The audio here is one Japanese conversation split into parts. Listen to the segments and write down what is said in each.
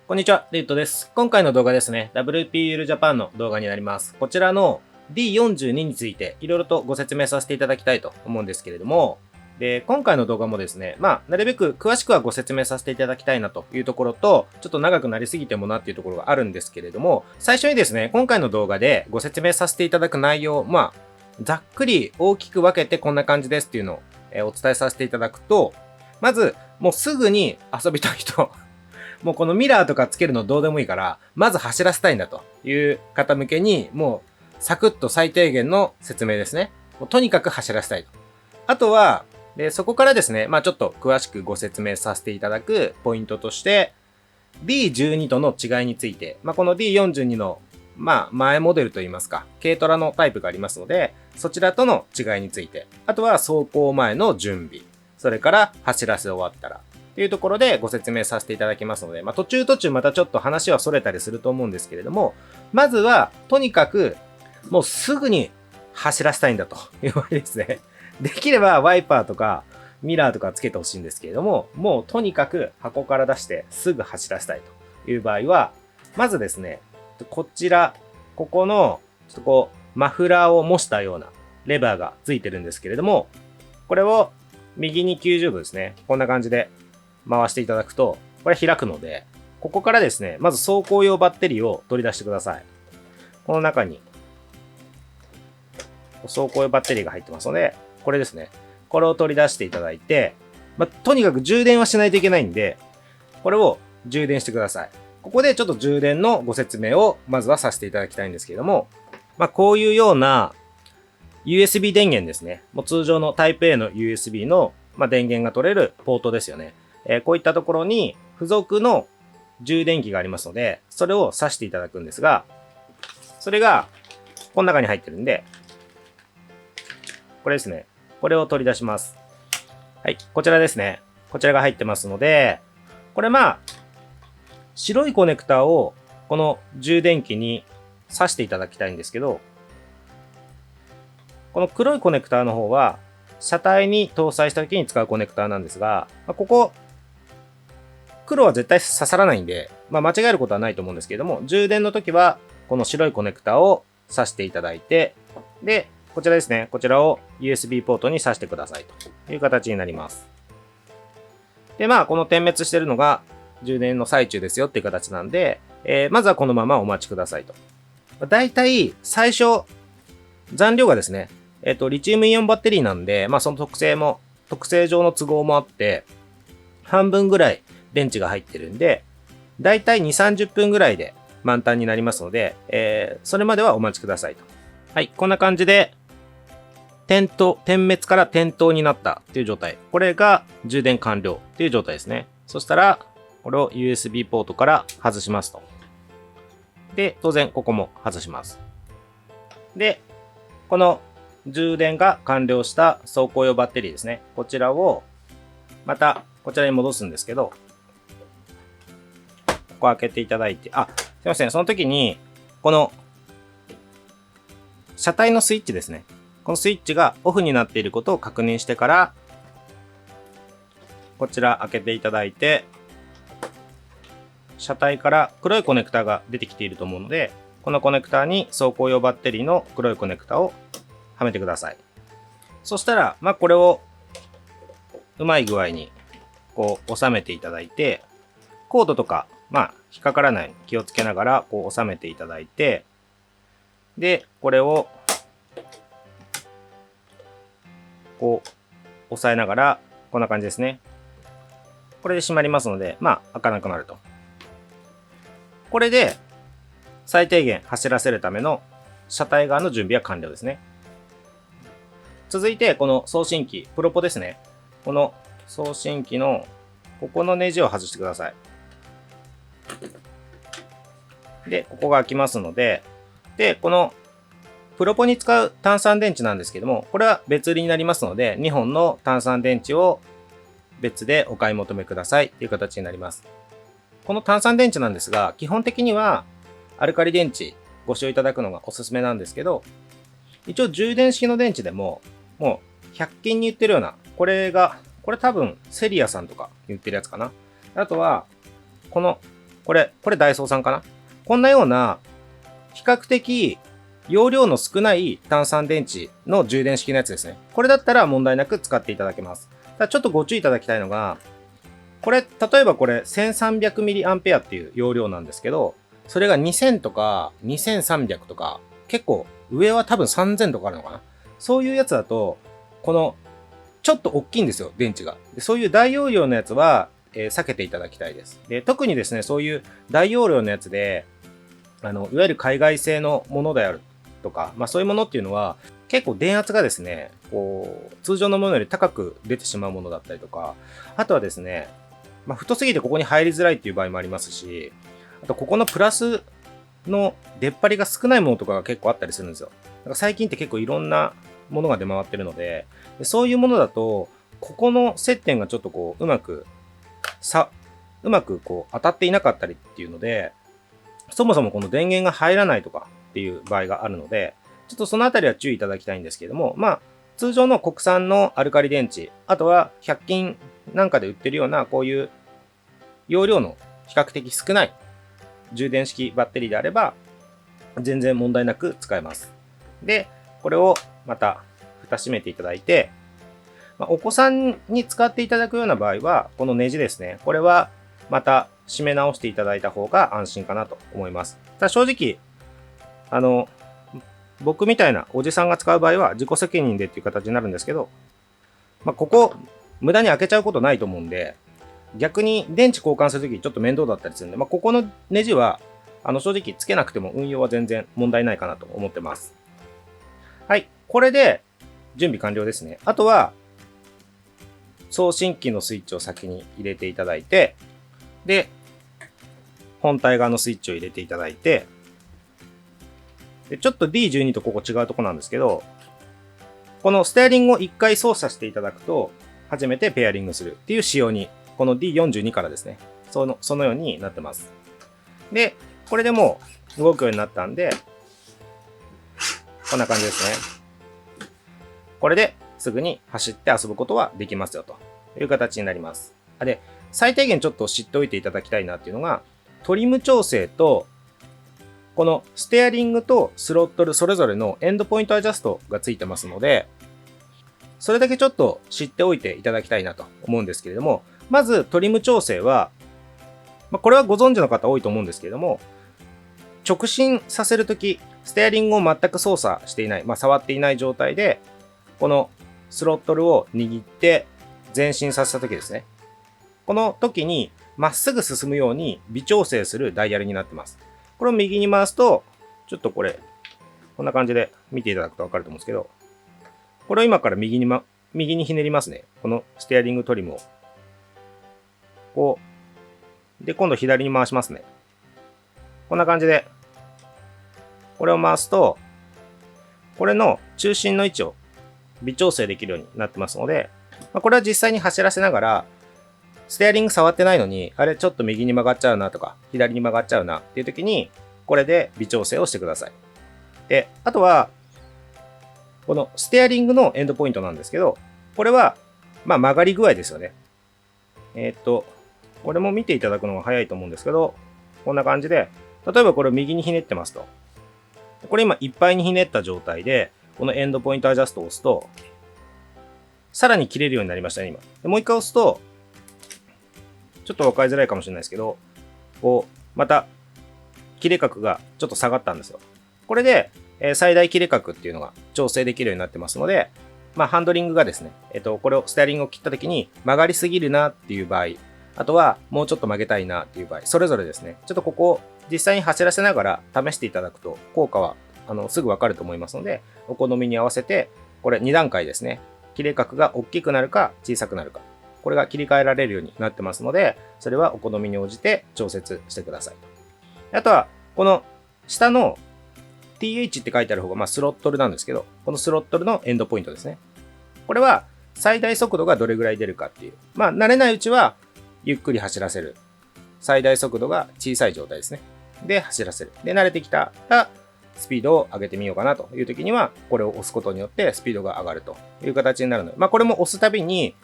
こんにちは、リュウトです。今回の動画ですね、WPL Japan の動画になります。こちらの D42 についていろいろとご説明させていただきたいと思うんですけれども、で、今回の動画もですね、なるべく詳しくはご説明させていただきたいなというところと、ちょっと長くなりすぎてもなっていうところがあるんですけれども、最初にですね、今回の動画でご説明させていただく内容、ざっくり大きく分けてこんな感じですっていうのをお伝えさせていただくと、まず、もうすぐに遊びたい人、もうこのミラーとかつけるのどうでもいいから、まず走らせたいんだという方向けに、もうサクッと最低限の説明ですね。もうとにかく走らせたいと。あとは、そこからですね、ちょっと詳しくご説明させていただくポイントとして、D12 との違いについて、この D42 の前モデルといいますか、軽トラのタイプがありますので、そちらとの違いについて、あとは走行前の準備、それから走らせ終わったら、というところでご説明させていただきますので、途中またちょっと話は逸れたりすると思うんですけれども、まずは、とにかく、もうすぐに走らせたいんだというわけですね。できればワイパーとかミラーとかつけてほしいんですけれども、もうとにかく箱から出してすぐ走らせたいという場合は、まずですね、こちら、ここの、マフラーを模したようなレバーがついてるんですけれども、これを右に90度ですね。こんな感じで回していただくと、これ開くので、ここからですね、まず走行用バッテリーを取り出してください。この中に、走行用バッテリーが入ってますので、これですね。これを取り出していただいて、とにかく充電はしないといけないんで、これを充電してください。ここでちょっと充電のご説明をまずはさせていただきたいんですけれども、こういうような USB 電源ですね。もう通常の Type A の USB の電源が取れるポートですよね。こういったところに付属の充電器がありますので、それを挿していただくんですが、それがこの中に入ってるんで、これですね。これを取り出します。はい、こちらですね。こちらが入ってますので、これ白いコネクタをこの充電器に挿していただきたいんですけど、この黒いコネクタの方は、車体に搭載した時に使うコネクタなんですが、ここ、黒は絶対刺さらないんで、間違えることはないと思うんですけれども、充電の時は、この白いコネクタを挿していただいて、で、こちらですね。こちらを USB ポートに挿してくださいという形になります。で、この点滅してるのが充電の最中ですよっていう形なんで、まずはこのままお待ちくださいと。だいたい最初、残量がですね、リチウムイオンバッテリーなんで、その特性上の都合もあって、半分ぐらい電池が入ってるんで、だいたい2、30分ぐらいで満タンになりますので、それまではお待ちくださいと。はい、こんな感じで、点滅から点灯になったっていう状態。これが充電完了っていう状態ですね。そしたら、これを USB ポートから外しますと。で、当然ここも外します。で、この充電が完了した走行用バッテリーですね。こちらを、また、こちらに戻すんですけど、ここ開けていただいて、すいません。その時に、この、車体のスイッチですね。このスイッチがオフになっていることを確認してから、こちら開けていただいて、車体から黒いコネクタが出てきていると思うので、このコネクタに走行用バッテリーの黒いコネクタをはめてください。そしたら、これをうまい具合にこう収めていただいて、コードとか、引っかからないように気をつけながらこう収めていただいて、で、これをこう押さえながら、こんな感じですね。これで閉まりますので、開かなくなると。これで最低限走らせるための車体側の準備は完了ですね。続いて、この送信機、プロポですね。この送信機のここのネジを外してください。で、ここが開きますので、で、このプロポに使う単3電池なんですけども、これは別売りになりますので、2本の単3電池を別でお買い求めくださいという形になります。この単3電池なんですが、基本的にはアルカリ電池ご使用いただくのがおすすめなんですけど、一応充電式の電池でも、もう100均に売ってるような、これ多分セリアさんとかに売ってるやつかな。あとは、ここれダイソーさんかな。こんなような、比較的、容量の少ない単三電池の充電式のやつですね。これだったら問題なく使っていただけます。ただちょっとご注意いただきたいのが、これ、例えばこれ 1300mAh っていう容量なんですけど、それが2000とか2300とか、結構上は多分3000とかあるのかな。そういうやつだと、この、ちょっと大きいんですよ、電池が。でそういう大容量のやつは、避けていただきたいです。で、特にですね、そういう大容量のやつで、いわゆる海外製のものであるとか、そういうものっていうのは、結構電圧がですね、通常のものより高く出てしまうものだったりとか、あとはですね、太すぎてここに入りづらいっていう場合もありますし、あとここのプラスの出っ張りが少ないものとかが結構あったりするんですよ。だから最近って結構いろんなものが出回ってるので、そういうものだと、ここの接点がちょっとうまく当たっていなかったりっていうので、そもそもこの電源が入らないとかっていう場合があるので、ちょっとそのあたりは注意いただきたいんですけれども、通常の国産のアルカリ電池、あとは100均なんかで売ってるようなこういう容量の比較的少ない充電式バッテリーであれば、全然問題なく使えます。で、これをまた蓋閉めていただいて、お子さんに使っていただくような場合は、このネジですね。これはまた締め直していただいた方が安心かなと思います。ただ正直、僕みたいなおじさんが使う場合は自己責任でっていう形になるんですけど、ここ無駄に開けちゃうことないと思うんで、逆に電池交換するときちょっと面倒だったりするんで、ここのネジは正直つけなくても運用は全然問題ないかなと思ってます。はい。これで準備完了ですね。あとは送信機のスイッチを先に入れていただいて、で、本体側のスイッチを入れていただいて、でちょっと D12 とここ違うとこなんですけど、このステアリングを1回操作していただくと、初めてペアリングするっていう仕様に、この D42 からですね、そのようになってます。で、これでもう動くようになったんで、こんな感じですね。これですぐに走って遊ぶことはできますよという形になります。で、最低限ちょっと知っておいていただきたいなっていうのが、トリム調整と、このステアリングとスロットルそれぞれのエンドポイントアジャストがついてますので、それだけちょっと知っておいていただきたいなと思うんですけれども、まずトリム調整は、これはご存知の方多いと思うんですけれども、直進させるとき、ステアリングを全く操作していない、触っていない状態で、このスロットルを握って前進させたときですね。この時にまっすぐ進むように微調整するダイヤルになってます。これを右に回すと、ちょっとこれ、こんな感じで見ていただくとわかると思うんですけど、これを今から右にひねりますね。このステアリングトリムを。こう。で、今度左に回しますね。こんな感じで、これを回すと、これの中心の位置を微調整できるようになってますので、これは実際に走らせながら、ステアリング触ってないのに、あれちょっと右に曲がっちゃうなとか、左に曲がっちゃうなっていう時に、これで微調整をしてください。で、あとは、このステアリングのエンドポイントなんですけど、これは、曲がり具合ですよね。これも見ていただくのが早いと思うんですけど、こんな感じで、例えばこれを右にひねってますと。これ今いっぱいにひねった状態で、このエンドポイントアジャストを押すと、さらに切れるようになりましたね、今。でもう一回押すと、ちょっと分かりづらいかもしれないですけど、また、切れ角がちょっと下がったんですよ。これで、最大切れ角っていうのが調整できるようになってますので、ハンドリングがですね、これをステアリングを切った時に曲がりすぎるなっていう場合、あとはもうちょっと曲げたいなっていう場合、それぞれですね、ちょっとここを実際に走らせながら試していただくと効果はすぐわかると思いますので、お好みに合わせて、これ2段階ですね、切れ角が大きくなるか小さくなるか、これが切り替えられるようになってますので、それはお好みに応じて調節してください。あとは、この下の TH って書いてある方がスロットルなんですけど、このスロットルのエンドポイントですね。これは最大速度がどれぐらい出るかっていう。慣れないうちはゆっくり走らせる。最大速度が小さい状態ですね。で、走らせる。で、慣れてきたら、スピードを上げてみようかなという時には、これを押すことによってスピードが上がるという形になるので、これも押すたびに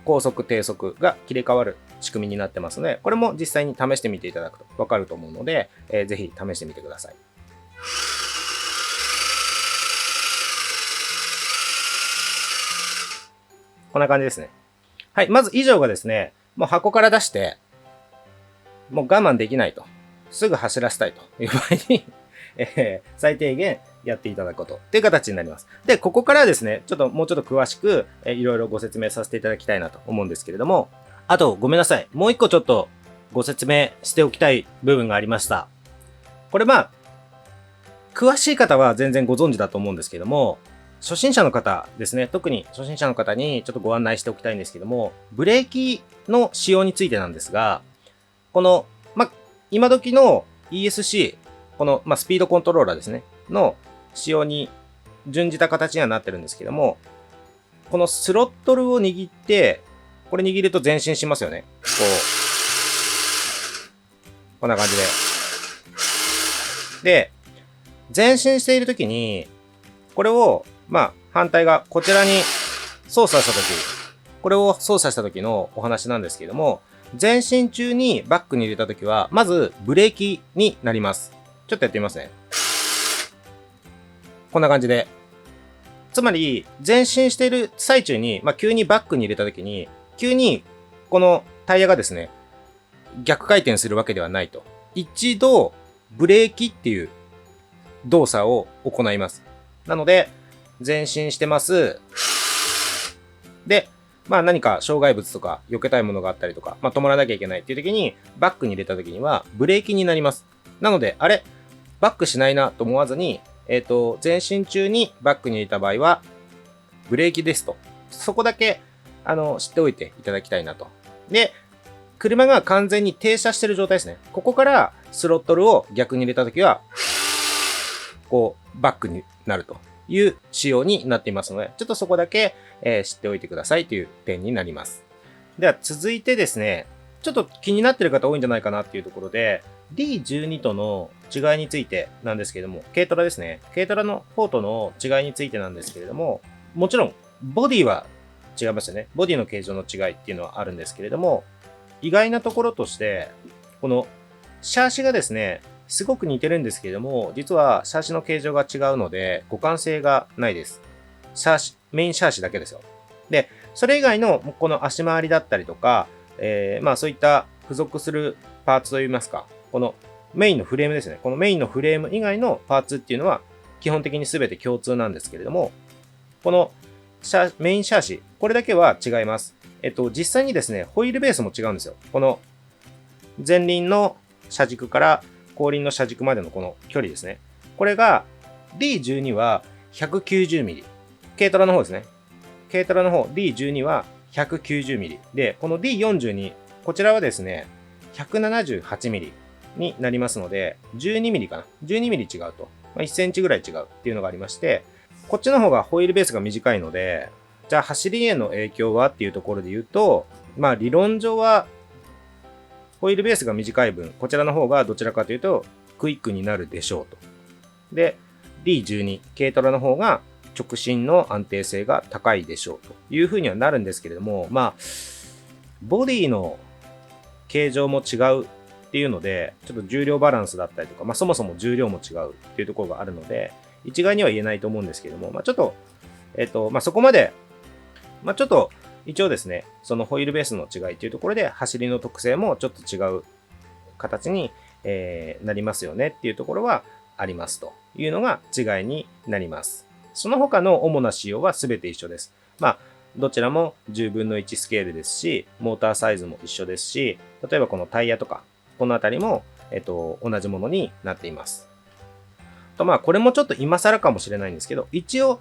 高速、低速が切り替わる仕組みになってますので、これも実際に試してみていただくとわかると思うので、ぜひ試してみてください。こんな感じですね。はい。まず以上がですね、もう箱から出して、もう我慢できないと。すぐ走らせたいという場合に最低限やっていただくことっていう形になります。で、ここからですね、もうちょっと詳しく、いろいろご説明させていただきたいなと思うんですけれども、あと、ごめんなさい。もう一個ちょっとご説明しておきたい部分がありました。これ詳しい方は全然ご存知だと思うんですけども、初心者の方ですね、特に初心者の方にちょっとご案内しておきたいんですけども、ブレーキの使用についてなんですが、この、今時の ESC、この、スピードコントローラーですね、の使用に準じた形にはなってるんですけども、このスロットルを握って、これ握ると前進しますよね。こんな感じで。で、前進しているときに、これを、反対側、こちらに操作したとき、これを操作したときのお話なんですけども、前進中にバックに入れたときは、まずブレーキになります。ちょっとやってみますね。こんな感じで。つまり、前進している最中に、急にバックに入れたときに、急にこのタイヤがですね、逆回転するわけではないと。一度、ブレーキっていう動作を行います。なので、前進してます。で、何か障害物とか避けたいものがあったりとか、止まらなきゃいけないっていう時に、バックに入れた時には、ブレーキになります。なので、バックしないなと思わずに、前進中にバックに入れた場合は、ブレーキですと。そこだけ、知っておいていただきたいなと。で、車が完全に停車してる状態ですね。ここからスロットルを逆に入れた時は、バックになるという仕様になっていますので、ちょっとそこだけ、知っておいてくださいという点になります。では続いてですね、ちょっと気になってる方多いんじゃないかなっていうところで、D12 との違いについてなんですけれども、軽トラですね。軽トラの方との違いについてなんですけれども、もちろん、ボディは違いますよね。ボディの形状の違いっていうのはあるんですけれども、意外なところとして、このシャーシがですね、すごく似てるんですけれども、実はシャーシの形状が違うので、互換性がないです。メインシャーシだけですよ。で、それ以外のこの足回りだったりとか、そういった付属するパーツといいますか、このメインのフレームですね。このメインのフレーム以外のパーツっていうのは基本的に全て共通なんですけれども、このメインシャーシ、これだけは違います。実際にですね、ホイールベースも違うんですよ。この前輪の車軸から後輪の車軸までのこの距離ですね。これが D12 は 190mm。軽トラの方ですね。軽トラの方 D12 は 190mm。で、この D42、こちらはですね、178mm になりますので、12mm かな。12mm 違うと。1センチぐらい違うっていうのがありまして、こっちの方がホイールベースが短いので、じゃあ走りへの影響はっていうところで言うと、理論上はホイールベースが短い分、こちらの方がどちらかというとクイックになるでしょうと。で、D12、軽トラの方が直進の安定性が高いでしょうというふうにはなるんですけれども、ボディの形状も違うっていうので、ちょっと重量バランスだったりとか、そもそも重量も違うっていうところがあるので、一概には言えないと思うんですけれども、ちょっと、そこまで、ちょっと、一応ですね、そのホイールベースの違いというところで、走りの特性もちょっと違う形に、なりますよねっていうところはありますというのが違いになります。その他の主な仕様は全て一緒です。どちらも10分の1スケールですし、モーターサイズも一緒ですし、例えばこのタイヤとか、このあたりも、同じものになっています。とこれもちょっと今更かもしれないんですけど、一応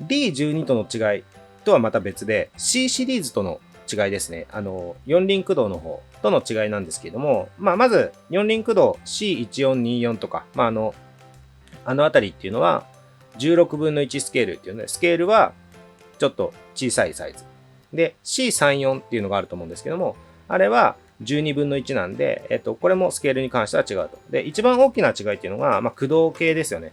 D12 との違いとはまた別で C シリーズとの違いですね。四輪駆動の方との違いなんですけれども、まず四輪駆動 C1424 とか、あのあたりっていうのは16分の1スケールっていうので、スケールはちょっと小さいサイズ。で、C34 っていうのがあると思うんですけども、あれは12分の1なんで、これもスケールに関しては違うと。で、一番大きな違いっていうのが、駆動系ですよね。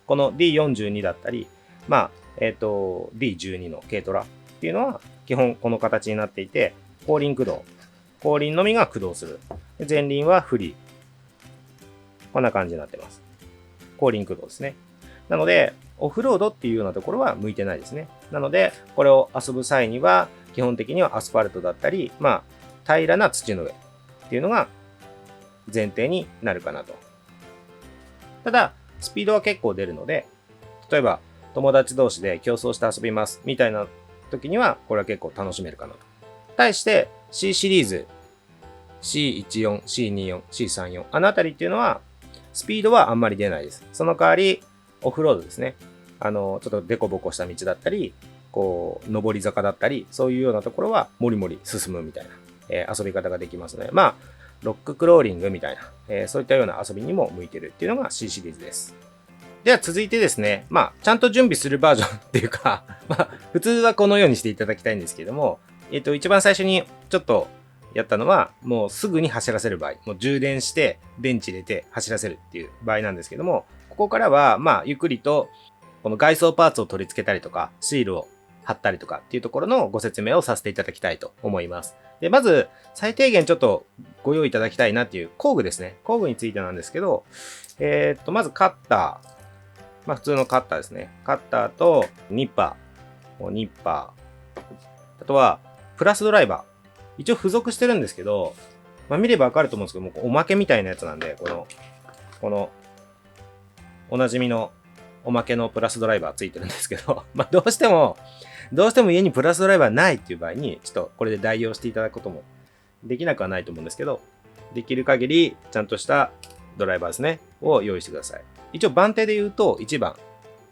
この D42 だったり、D12 の軽トラっていうのは、基本この形になっていて、後輪駆動。後輪のみが駆動する。で前輪はフリー。こんな感じになってます。後輪駆動ですね。なので、オフロードっていうようなところは向いてないですね。なので、これを遊ぶ際には、基本的にはアスファルトだったり、平らな土の上っていうのが前提になるかなと。ただ、スピードは結構出るので、例えば友達同士で競争して遊びますみたいな時には、これは結構楽しめるかなと。対して C シリーズ、C14、C24、C34、あのあたりっていうのは、スピードはあんまり出ないです。その代わり、オフロードですね。ちょっとデコボコした道だったり、上り坂だったり、そういうようなところは、もりもり進むみたいな、遊び方ができますので、ロッククローリングみたいな、そういったような遊びにも向いてるっていうのが C シリーズです。では続いてですね、ちゃんと準備するバージョンっていうか、普通はこのようにしていただきたいんですけども、一番最初にちょっとやったのは、もうすぐに走らせる場合、もう充電して、電池入れて走らせるっていう場合なんですけども、ここからは、ゆっくりと、この外装パーツを取り付けたりとか、シールを貼ったりとかっていうところのご説明をさせていただきたいと思います。で、まず、最低限ちょっとご用意いただきたいなっていう工具ですね。工具についてなんですけど、まずカッター。普通のカッターですね。カッターとニッパー。あとは、プラスドライバー。一応付属してるんですけど、見ればわかると思うんですけども、おまけみたいなやつなんで、この、おなじみのおまけのプラスドライバーついてるんですけど、どうしても家にプラスドライバーないっていう場合に、ちょっとこれで代用していただくこともできなくはないと思うんですけど、できる限りちゃんとしたドライバーですね、を用意してください。一応番手で言うと1番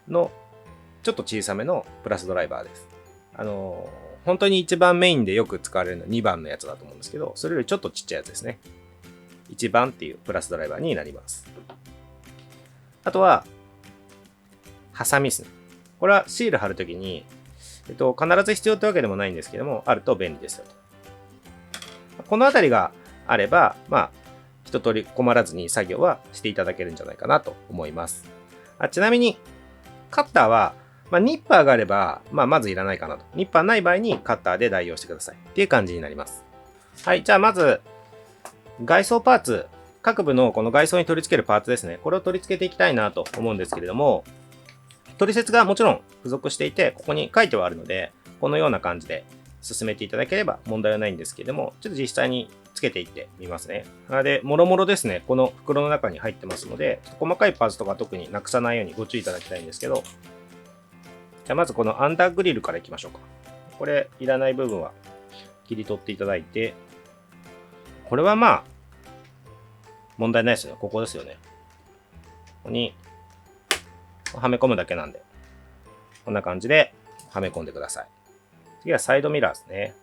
のちょっと小さめのプラスドライバーです。本当に一番メインでよく使われるのは2番のやつだと思うんですけど、それよりちょっとちっちゃいやつですね。1番っていうプラスドライバーになります。あとは、ハサミですね。これはシール貼るときに、必ず必要ってわけでもないんですけども、あると便利ですよと。このあたりがあれば、一通り困らずに作業はしていただけるんじゃないかなと思います。ちなみに、カッターは、ニッパーがあれば、まずいらないかなと。ニッパーない場合にカッターで代用してください。っていう感じになります。はい、じゃあまず、外装パーツ、各部のこの外装に取り付けるパーツですね。これを取り付けていきたいなと思うんですけれども、取説がもちろん付属していて、ここに書いてはあるので、このような感じで進めていただければ問題はないんですけれども、ちょっと実際につけていってみますね。で、もろもろですね、この袋の中に入ってますので、細かいパーツとか特になくさないようにご注意いただきたいんですけど、じゃあまずこのアンダーグリルからいきましょうか。これ、いらない部分は切り取っていただいて、これは問題ないですよね。ここですよね。ここに、はめ込むだけなんで、こんな感じではめ込んでください。次はサイドミラーですね。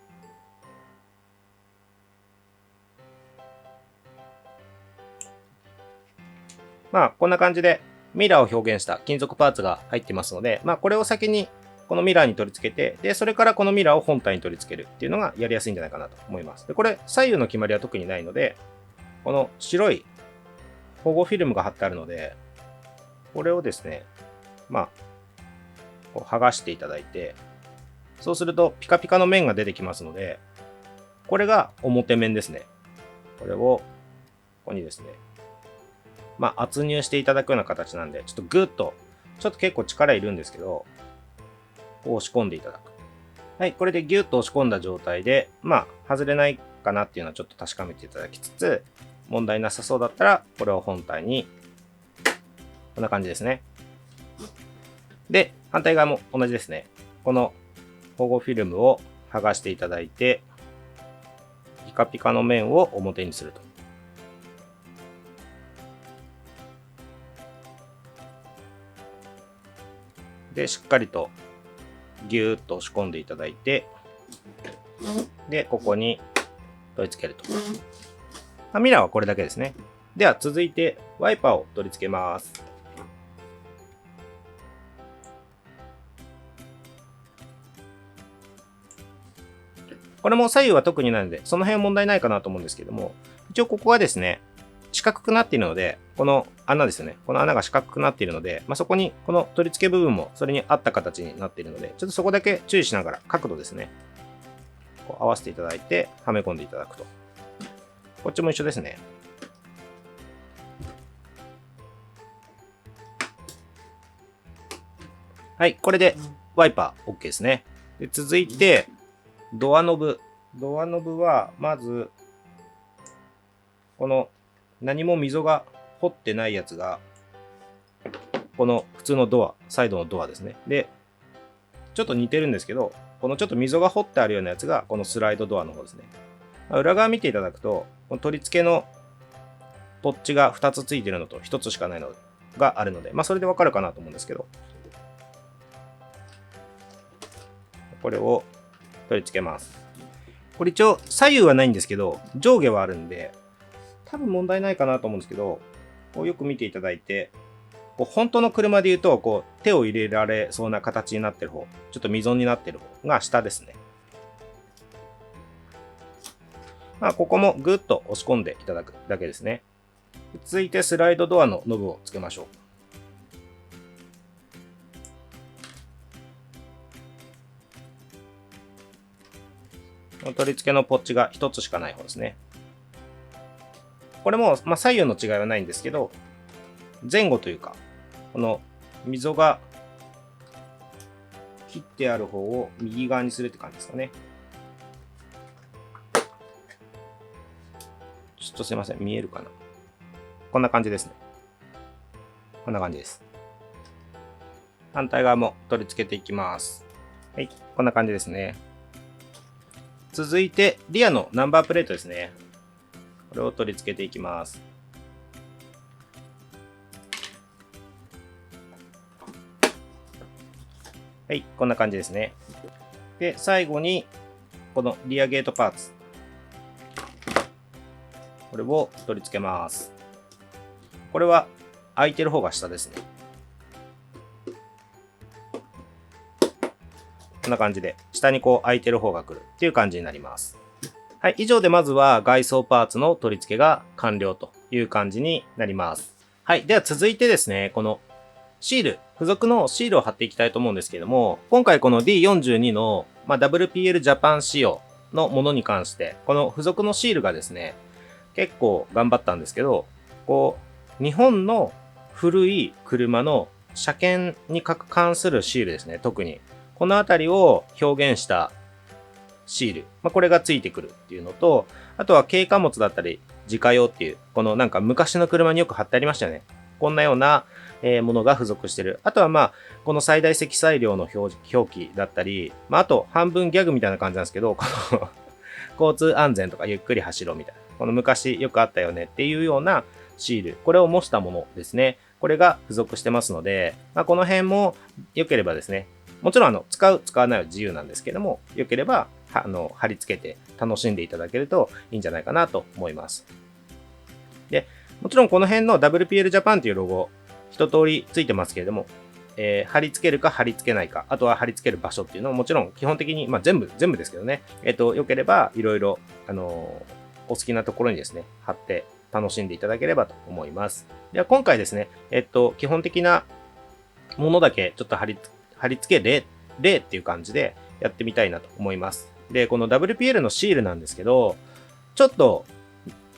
こんな感じでミラーを表現した金属パーツが入ってますので、これを先にこのミラーに取り付けて、で、それからこのミラーを本体に取り付けるっていうのがやりやすいんじゃないかなと思います。で、これ左右の決まりは特にないので、この白い保護フィルムが貼ってあるので、これをですね、こう剥がしていただいて、そうするとピカピカの面が出てきますので、これが表面ですね。これをここにですね、圧入していただくような形なんで、ちょっとグッと、ちょっと結構力いるんですけど、こう押し込んでいただく。はい、これでギュッと押し込んだ状態で、外れないかなっていうのはちょっと確かめていただきつつ、問題なさそうだったら、これを本体に、こんな感じですね。で、反対側も同じですね。この保護フィルムを剥がしていただいて、ピカピカの面を表にすると。で、しっかりとギューッと押し込んでいただいて、で、ここに取り付けると。ミラーはこれだけですね。では続いてワイパーを取り付けます。これも左右は特にないので、その辺問題ないかなと思うんですけども、一応ここがですね、四角くなっているので、この穴ですよね。この穴が四角くなっているので、そこにこの取り付け部分もそれに合った形になっているので、ちょっとそこだけ注意しながら角度ですね。こう合わせていただいて、はめ込んでいただくと。こっちも一緒ですね。はい、これでワイパー OK ですね。で続いて、ドアノブ。ドアノブは、まず、この何も溝が掘ってないやつが、この普通のドア、サイドのドアですね。で、ちょっと似てるんですけど、このちょっと溝が掘ってあるようなやつが、このスライドドアの方ですね。裏側見ていただくと、この取り付けのポッチが2つついてるのと1つしかないのがあるので、それでわかるかなと思うんですけど、これを取り付けます。これ一応左右はないんですけど、上下はあるんで、多分問題ないかなと思うんですけど、こうよく見ていただいて、こう本当の車で言うと、こう手を入れられそうな形になってる方、ちょっと溝になってる方が下ですね。ここもぐっと押し込んでいただくだけですね。続いてスライドドアのノブをつけましょう。取り付けのポッチが1つしかない方ですね。これも、左右の違いはないんですけど、前後というか、この溝が切ってある方を右側にするって感じですかね。ちょっとすいません、見えるかな。こんな感じですね。こんな感じです。反対側も取り付けていきます。はい、こんな感じですね。続いて、リアのナンバープレートですね。これを取り付けていきます。はい、こんな感じですね。で、最後に、このリアゲートパーツ。これを取り付けます。これは開いてる方が下ですね。こんな感じで、下にこう開いてる方が来るっていう感じになります。はい、以上でまずは外装パーツの取り付けが完了という感じになります。はい、では続いてですね、このシール、付属のシールを貼っていきたいと思うんですけれども、今回この D42 の、WPL ジャパン仕様のものに関して、この付属のシールがですね、結構頑張ったんですけど、こう、日本の古い車の車検に関するシールですね、特に。このあたりを表現したシール。これがついてくるっていうのと、あとは軽貨物だったり、自家用っていう、このなんか昔の車によく貼ってありましたよね。こんなようなものが付属してる。あとはこの最大積載量の表記だったり、あと半分ギャグみたいな感じなんですけど、この交通安全とかゆっくり走ろうみたいな。この昔よくあったよねっていうようなシール。これを模したものですね。これが付属してますので、この辺も良ければですね、もちろん使う、使わないは自由なんですけども、良ければ貼り付けて楽しんでいただけるといいんじゃないかなと思います。で、もちろんこの辺の WPL ジャパンというロゴ、一通りついてますけれども、貼り付けるか貼り付けないか、あとは貼り付ける場所っていうのももちろん基本的に、全部ですけどね、良ければいろいろ、お好きなところにですね、貼って楽しんでいただければと思います。では今回ですね、基本的なものだけちょっと貼り付け例っていう感じでやってみたいなと思います。で、この WPL のシールなんですけど、ちょっと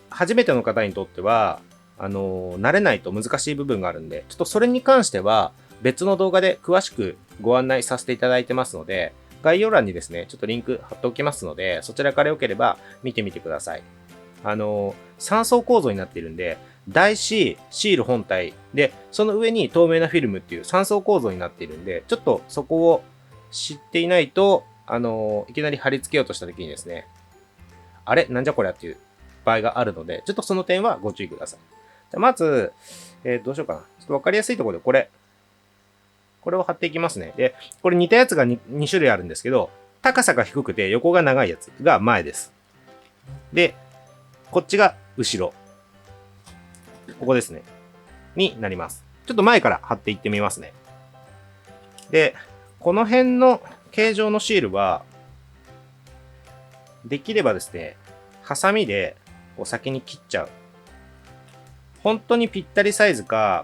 初めての方にとっては、慣れないと難しい部分があるんで、ちょっとそれに関しては別の動画で詳しくご案内させていただいてますので、概要欄にですね、ちょっとリンク貼っておきますので、そちらからよければ見てみてください。3層構造になっているんで、台紙、シール本体で、その上に透明なフィルムっていう3層構造になっているんで、ちょっとそこを知っていないと、いきなり貼り付けようとした時にですね、あれなんじゃこりゃっていう場合があるので、ちょっとその点はご注意ください。じゃまず、どうしようかな。ちょっとわかりやすいところでこれを貼っていきますね。で、これ似たやつが 2種類あるんですけど、高さが低くて横が長いやつが前です。で、こっちが後ろ。ここですね。になります。ちょっと前から貼っていってみますね。で、この辺の形状のシールは、できればですね、ハサミでこう先に切っちゃう。本当にぴったりサイズか、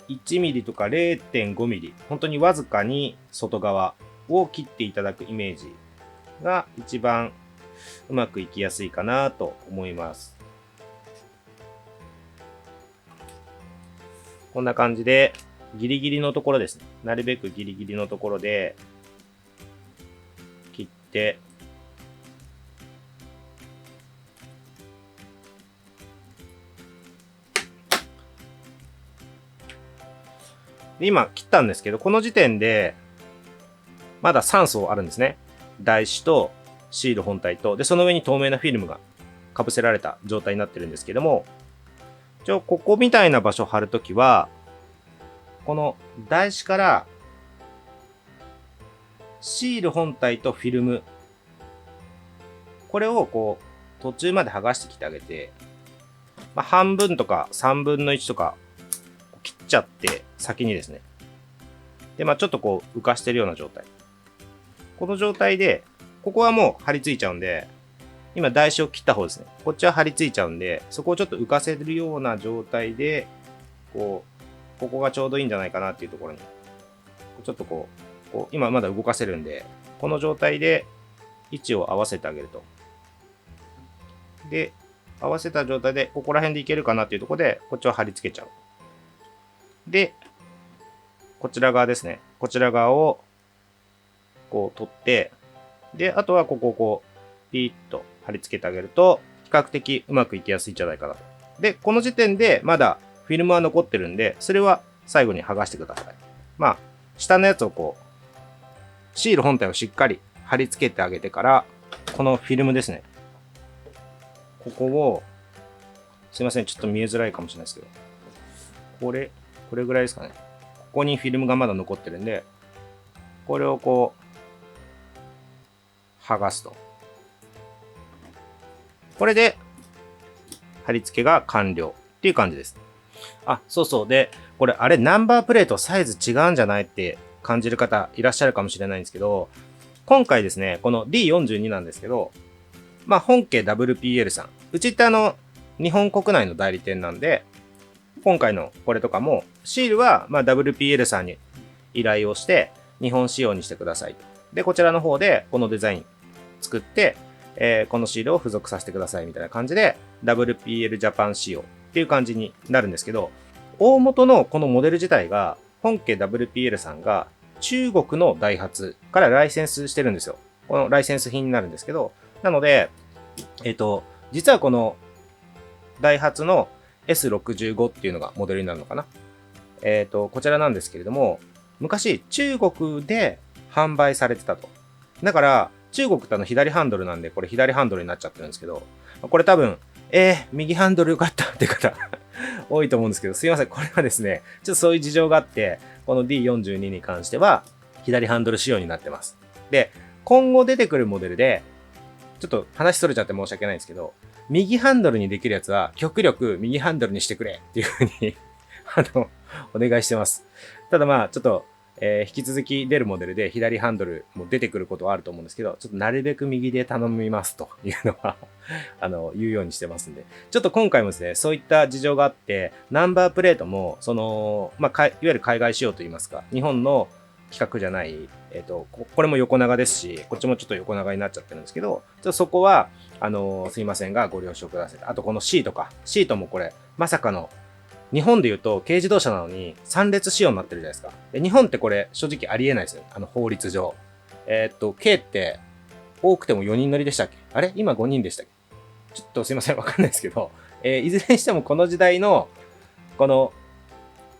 1ミリとか 0.5 ミリ、本当にわずかに外側を切っていただくイメージが一番うまくいきやすいかなと思います。こんな感じで、ギリギリのところですね。なるべくギリギリのところで切って、で今切ったんですけど、この時点でまだ3層あるんですね。台紙とシール本体と、で、その上に透明なフィルムがかぶせられた状態になってるんですけども、ここみたいな場所を貼るときは、この台紙からシール本体とフィルム、これをこう途中まで剥がしてきてあげて、半分とか3分の1とか切っちゃって先にですね。で、ちょっとこう浮かしてるような状態。この状態で、ここはもう貼り付いちゃうんで、今台紙を切った方ですね。こっちは貼り付いちゃうんで、そこをちょっと浮かせるような状態で、ここがちょうどいいんじゃないかなっていうところに、ちょっとこう今まだ動かせるんで、この状態で位置を合わせてあげると。で、合わせた状態で、ここら辺でいけるかなっていうところで、こっちを貼り付けちゃう。で、こちら側ですね。こちら側を、こう取って、で、あとはここをこう、ピーッと貼り付けてあげると、比較的うまくいきやすいんじゃないかなと。で、この時点でまだフィルムは残ってるんで、それは最後に剥がしてください。下のやつをこう、シール本体をしっかり貼り付けてあげてから、このフィルムですね。ここを、すいません、ちょっと見えづらいかもしれないですけど、これぐらいですかね。ここにフィルムがまだ残ってるんで、これをこう、剥がすと。これで、貼り付けが完了っていう感じです。そうそう。で、これ、ナンバープレートサイズ違うんじゃないって感じる方いらっしゃるかもしれないんですけど、今回ですね、この D42 なんですけど、本家 WPL さん。うちって日本国内の代理店なんで、今回のこれとかも、シールはWPL さんに依頼をして、日本仕様にしてください。で、こちらの方でこのデザイン作って、このシールを付属させてくださいみたいな感じで、WPL ジャパン仕様っていう感じになるんですけど、大元のこのモデル自体が、本家 WPL さんが中国のダイハツからライセンスしてるんですよ。このライセンス品になるんですけど、なので、実はこのダイハツの S65 っていうのがモデルになるのかな。こちらなんですけれども、昔中国で販売されてたと。だから、中国って左ハンドルなんで、これ左ハンドルになっちゃってるんですけど、これ多分、右ハンドルよかったって方多いと思うんですけど、すいません。これはですね、ちょっとそういう事情があって、この D42 に関しては、左ハンドル仕様になってます。で、今後出てくるモデルで、ちょっと話それちゃって申し訳ないんですけど、右ハンドルにできるやつは、極力右ハンドルにしてくれっていうふうにお願いしてます。ただちょっと、引き続き出るモデルで左ハンドルも出てくることはあると思うんですけど、ちょっとなるべく右で頼みますというのは言うようにしてますんで。ちょっと今回もですね、そういった事情があって、ナンバープレートも、いわゆる海外仕様といいますか、日本の規格じゃない、これも横長ですし、こっちもちょっと横長になっちゃってるんですけど、ちょっとそこは、すいませんがご了承ください。あとこのシートか。シートもこれ、まさかの、日本で言うと軽自動車なのに3列仕様になってるじゃないですか。で日本ってこれ正直ありえないですよ。法律上。軽って多くても4人乗りでしたっけ？あれ今5人でしたっけ？ちょっとすいません。わかんないですけど、いずれにしてもこの時代の、この、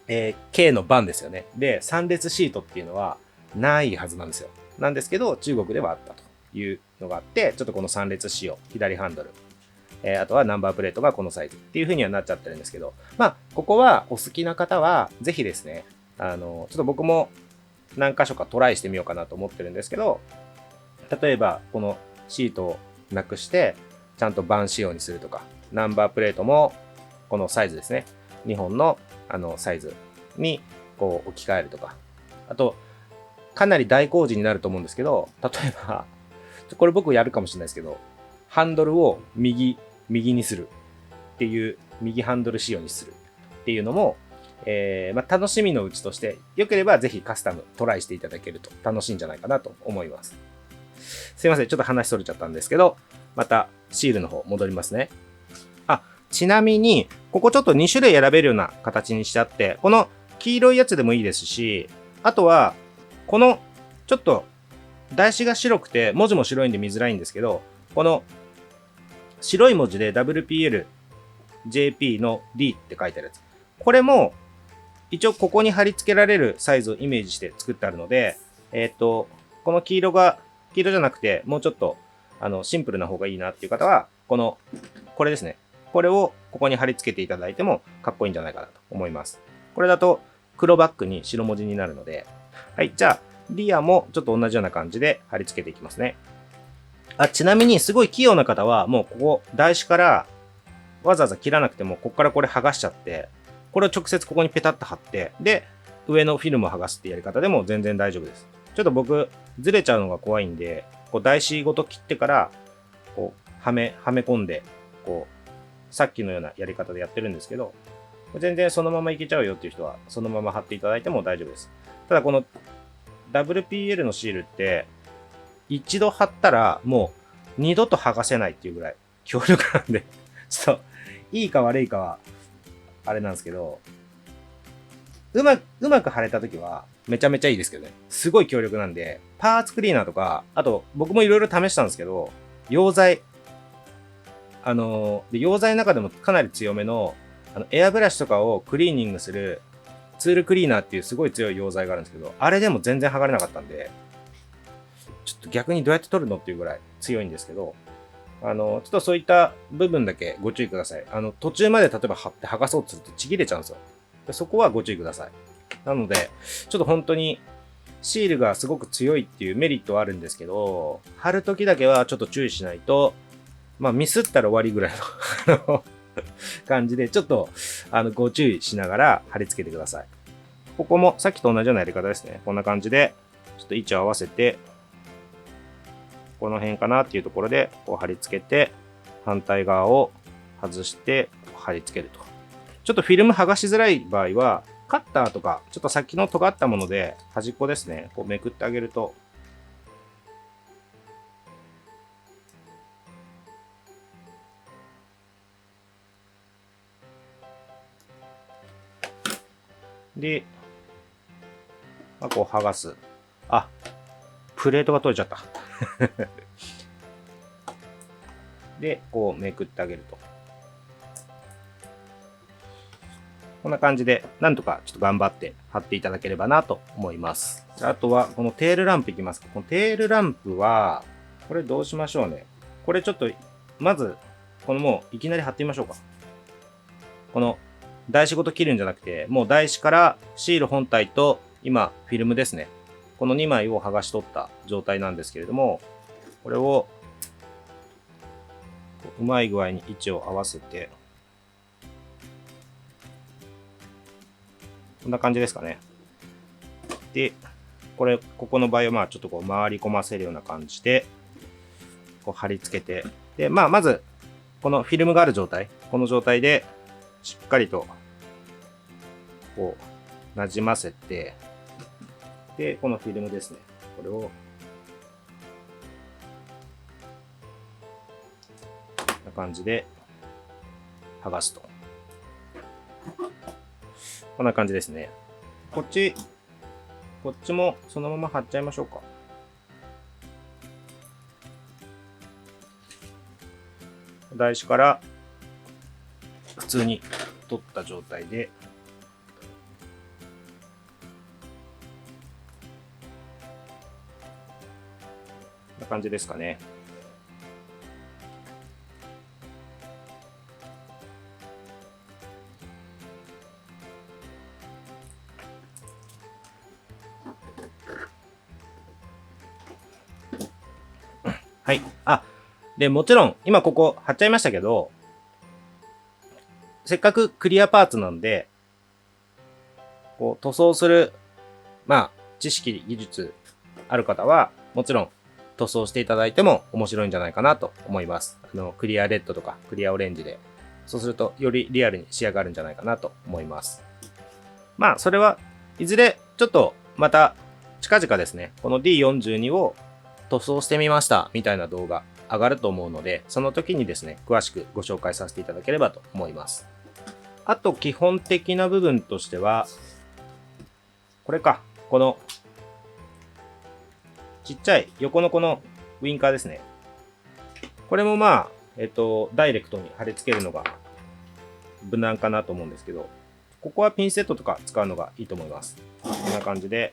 軽のバンですよね。で、3列シートっていうのはないはずなんですよ。なんですけど、中国ではあったというのがあって、ちょっとこの3列仕様、左ハンドル。あとはナンバープレートがこのサイズっていう風にはなっちゃってるんですけど、ここはお好きな方は、ぜひですね、ちょっと僕も何箇所かトライしてみようかなと思ってるんですけど、例えばこのシートをなくして、ちゃんとバン仕様にするとか、ナンバープレートもこのサイズですね、日本のサイズにこう置き換えるとか、あと、かなり大工事になると思うんですけど、例えば、これ僕やるかもしれないですけど、ハンドルを右にするっていう、右ハンドル仕様にするっていうのも、楽しみのうちとして、良ければぜひカスタムトライしていただけると楽しいんじゃないかなと思います。すいません、ちょっと話それちゃったんですけど、またシールの方戻りますね。ちなみに、ここちょっと2種類選べるような形にしてあって、この黄色いやつでもいいですし、あとは、このちょっと台紙が白くて、文字も白いんで見づらいんですけど、この白い文字で WPL-JP の D って書いてあるやつ。これも、一応ここに貼り付けられるサイズをイメージして作ってあるので、この黄色じゃなくて、もうちょっと、シンプルな方がいいなっていう方は、これですね。これをここに貼り付けていただいてもかっこいいんじゃないかなと思います。これだと黒バックに白文字になるので、はい、じゃあ、リアもちょっと同じような感じで貼り付けていきますね。ちなみにすごい器用な方は、もうここ、台紙からわざわざ切らなくても、ここからこれ剥がしちゃって、これを直接ここにペタッと貼って、で、上のフィルムを剥がすってやり方でも全然大丈夫です。ちょっと僕、ずれちゃうのが怖いんで、こう台紙ごと切ってから、こう、はめ込んで、こう、さっきのようなやり方でやってるんですけど、全然そのままいけちゃうよっていう人は、そのまま貼っていただいても大丈夫です。ただこの WPL のシールって、一度貼ったらもう二度と剥がせないっていうぐらい強力なんで、ちょっと、いいか悪いかは、あれなんですけど、うまく貼れたときは、めちゃめちゃいいですけどね。すごい強力なんで、パーツクリーナーとか、あと、僕もいろいろ試したんですけど、溶剤、溶剤の中でもかなり強めの、エアブラシとかをクリーニングするツールクリーナーっていうすごい強い溶剤があるんですけど、あれでも全然剥がれなかったんで、ちょっと逆にどうやって取るのっていうぐらい強いんですけど、ちょっとそういった部分だけご注意ください。途中まで例えば貼って剥がそうとするとちぎれちゃうんですよ。でそこはご注意ください。なので、ちょっと本当にシールがすごく強いっていうメリットはあるんですけど、貼るときだけはちょっと注意しないと、まあミスったら終わりぐらいの感じで、ちょっとご注意しながら貼り付けてください。ここもさっきと同じようなやり方ですね。こんな感じで、ちょっと位置を合わせて、この辺かなっていうところでこう貼り付けて、反対側を外して貼り付けると。ちょっとフィルム剥がしづらい場合は、カッターとか、ちょっと先の尖ったもので端っこですね、こうめくってあげると、で、こう剥がす。プレートが取れちゃった。で、こうめくってあげると。こんな感じで、なんとかちょっと頑張って貼っていただければなと思います。あとは、このテールランプいきますか。このテールランプは、これどうしましょうね。これちょっと、まず、このもういきなり貼ってみましょうか。この台紙ごと切るんじゃなくて、もう台紙からシール本体と今フィルムですね。この2枚を剥がし取った状態なんですけれども、これをうまい具合に位置を合わせて、こんな感じですかね。で、ここの場合はちょっとこう回り込ませるような感じで、こう貼り付けて、で、まず、このフィルムがある状態、この状態で、しっかりと、こう、なじませて、で、このフィルムですね。これを、こんな感じで、剥がすと。こんな感じですね。こっちもそのまま貼っちゃいましょうか。台紙から普通に取った状態で、こんな感じですかね。はい。で、もちろん、今ここ貼っちゃいましたけど、せっかくクリアパーツなんで、こう塗装する、知識、技術ある方は、もちろん塗装していただいても面白いんじゃないかなと思います。クリアレッドとかクリアオレンジで、そうするとよりリアルに仕上がるんじゃないかなと思います。それはいずれちょっとまた近々ですね、この D42 を塗装してみましたみたいな動画上がると思うので、その時にですね、詳しくご紹介させていただければと思います。あと基本的な部分としては、これか、このちっちゃい横のこのウインカーですね。これもまあ、ダイレクトに貼り付けるのが無難かなと思うんですけど、ここはピンセットとか使うのがいいと思います。こんな感じで、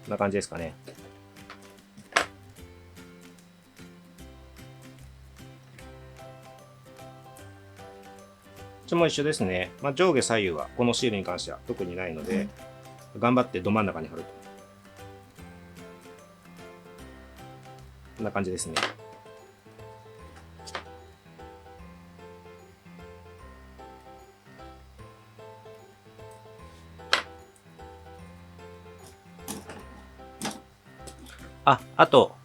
こんな感じですかね。こっちも一緒ですね。まあ、上下左右はこのシールに関しては特にないので、頑張ってど真ん中に貼ると。こんな感じですね。あと、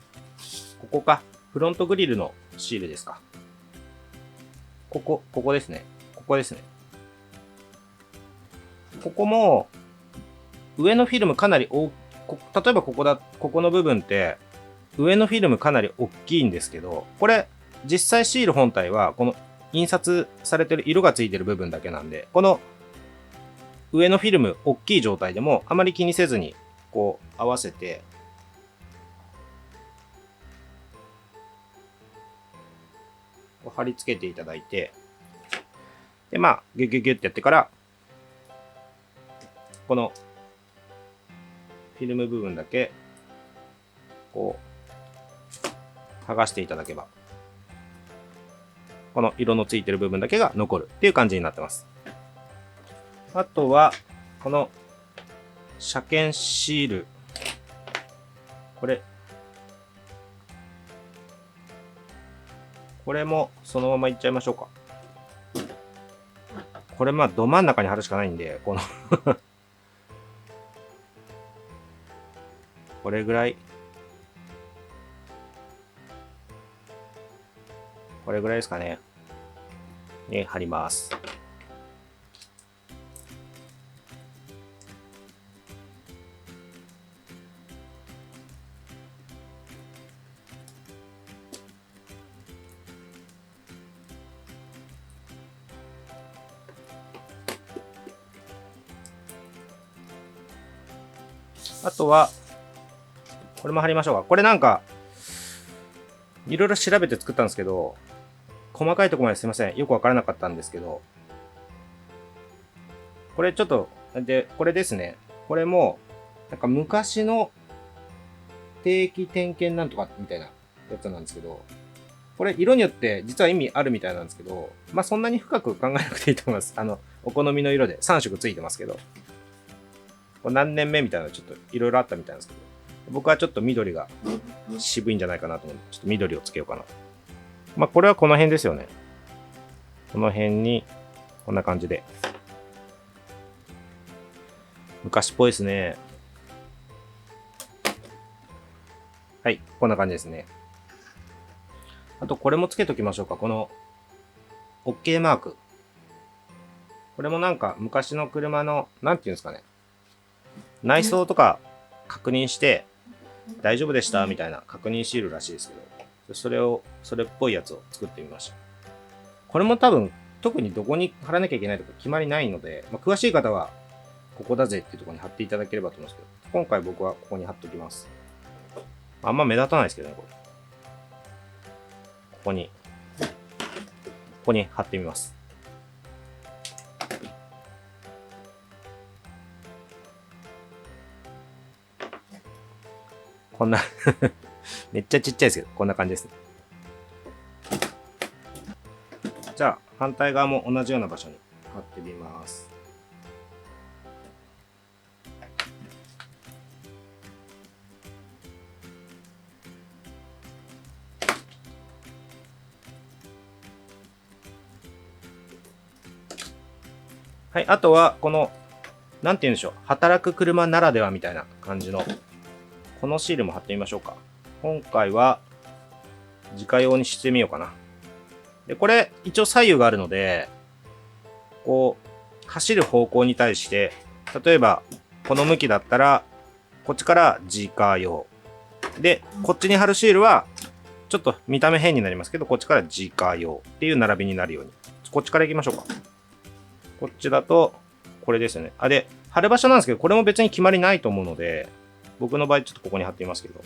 ここか。フロントグリルのシールですか。ここですね。ここですね。ここも、上のフィルムかなり例えばここの部分って、上のフィルムかなり大きいんですけど、これ、実際シール本体は、この印刷されてる色がついてる部分だけなんで、この上のフィルム大きい状態でもあまり気にせずに、こう合わせて、貼り付けていただいて、で、まあ、ギュギュギュってやってから、このフィルム部分だけ、こう、剥がしていただけば、この色のついてる部分だけが残るっていう感じになってます。あとは、この車検シール。これもそのままいっちゃいましょうか。これまあど真ん中に貼るしかないんで、このこれぐらい。これぐらいですかね。に貼ります。あとは、これも貼りましょうか。これなんか、いろいろ調べて作ったんですけど、細かいところまですいません。よくわからなかったんですけど、これちょっと、これですね。これも、なんか昔の定期点検なんとかみたいなやつなんですけど、これ色によって実は意味あるみたいなんですけど、まあそんなに深く考えなくていいと思います。お好みの色で3色ついてますけど、これ何年目みたいなのちょっといろいろあったみたいなんですけど、僕はちょっと緑が渋いんじゃないかなと思って、ちょっと緑をつけようかな。まあこれはこの辺ですよね。この辺に、こんな感じで。昔っぽいですね。はい、こんな感じですね。あと、これもつけときましょうか。この、OK マーク。これもなんか、昔の車の、なんていうんですかね。内装とか確認して、大丈夫でしたみたいな確認シールらしいですけど、それっぽいやつを作ってみました。これも多分、特にどこに貼らなきゃいけないとか決まりないので、まあ、詳しい方は、ここだぜっていうところに貼っていただければと思うんですけど、今回僕はここに貼っておきます。あんま目立たないですけどね、これ。ここに貼ってみます。こんなめっちゃちっちゃいですけど、こんな感じですね。じゃあ、反対側も同じような場所に貼ってみます。はい、あとは、この、なんて言うんでしょう、働く車ならではみたいな感じの、このシールも貼ってみましょうか。今回は、自家用にしてみようかな。で、これ、一応左右があるので、こう、走る方向に対して、例えば、この向きだったら、こっちから自家用。で、こっちに貼るシールは、ちょっと見た目変になりますけど、こっちから直用っていう並びになるように。こっちから行きましょうか。こっちだと、これですよね。で、貼る場所なんですけど、これも別に決まりないと思うので、僕の場合ちょっとここに貼ってみますけど、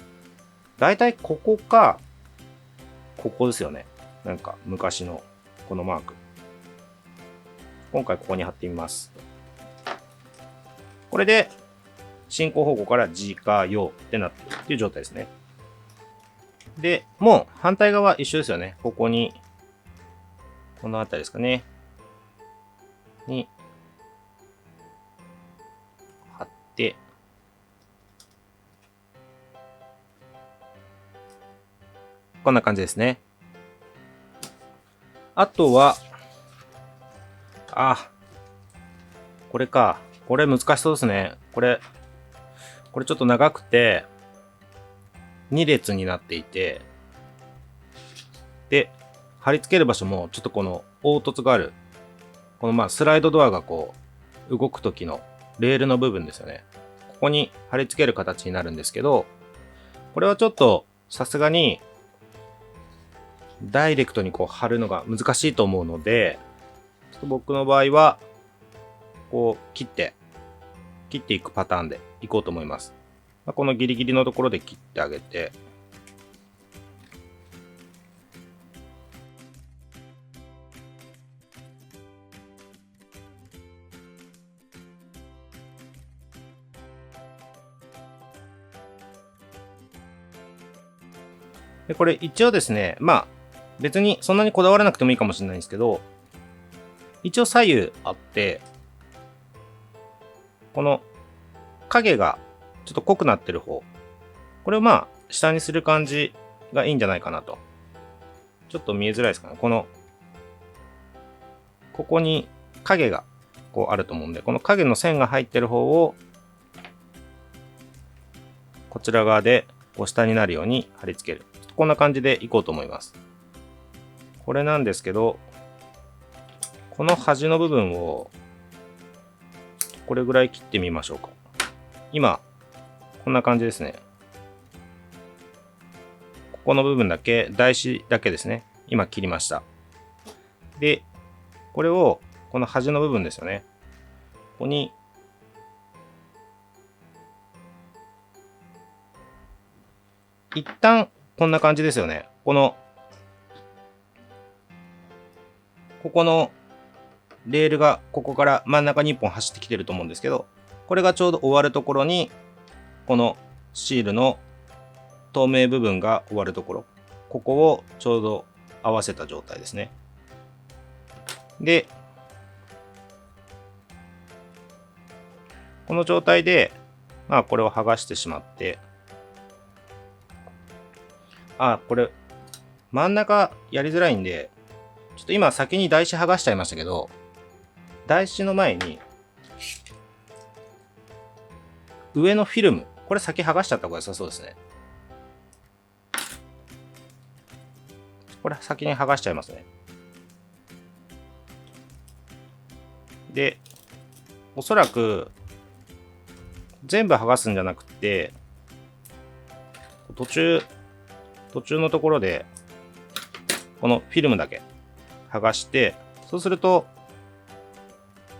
だいたいここか、ここですよね。なんか昔のこのマーク。今回ここに貼ってみます。これで、進行方向から自家用ってなってるっていう状態ですね。で、もう反対側一緒ですよね。ここに、この辺りですかね。に、貼って、こんな感じですね。あとは、これか。これ難しそうですね。これちょっと長くて、2列になっていて、で、貼り付ける場所もちょっとこの凹凸がある。このスライドドアがこう、動く時のレールの部分ですよね。ここに貼り付ける形になるんですけど、これはちょっとさすがに、ダイレクトにこう貼るのが難しいと思うので、ちょっと僕の場合は、こう切っていくパターンでいこうと思います。このギリギリのところで切ってあげて、でこれ一応ですね、別にそんなにこだわらなくてもいいかもしれないんですけど、一応左右あって、この影がちょっと濃くなってる方、これを下にする感じがいいんじゃないかなと。ちょっと見えづらいですかね。ここに影がこうあると思うんで、この影の線が入ってる方を、こちら側でこう下になるように貼り付ける。こんな感じでいこうと思います。これなんですけど、この端の部分を、これぐらい切ってみましょうか。今、こんな感じですね。ここの部分だけ、台紙だけですね。今切りました。で、これを、この端の部分ですよね。ここに、一旦こんな感じですよね。ここのレールがここから真ん中に1本走ってきてると思うんですけど、これがちょうど終わるところに、このシールの透明部分が終わるところ、ここをちょうど合わせた状態ですね。で、この状態で、これを剥がしてしまって、これ、真ん中やりづらいんで、ちょっと今先に台紙剥がしちゃいましたけど、台紙の前に、上のフィルム、これ先剥がしちゃった方が良さそうですね。これ先に剥がしちゃいますね。で、おそらく、全部剥がすんじゃなくて、途中のところで、このフィルムだけ剥がして、そうすると、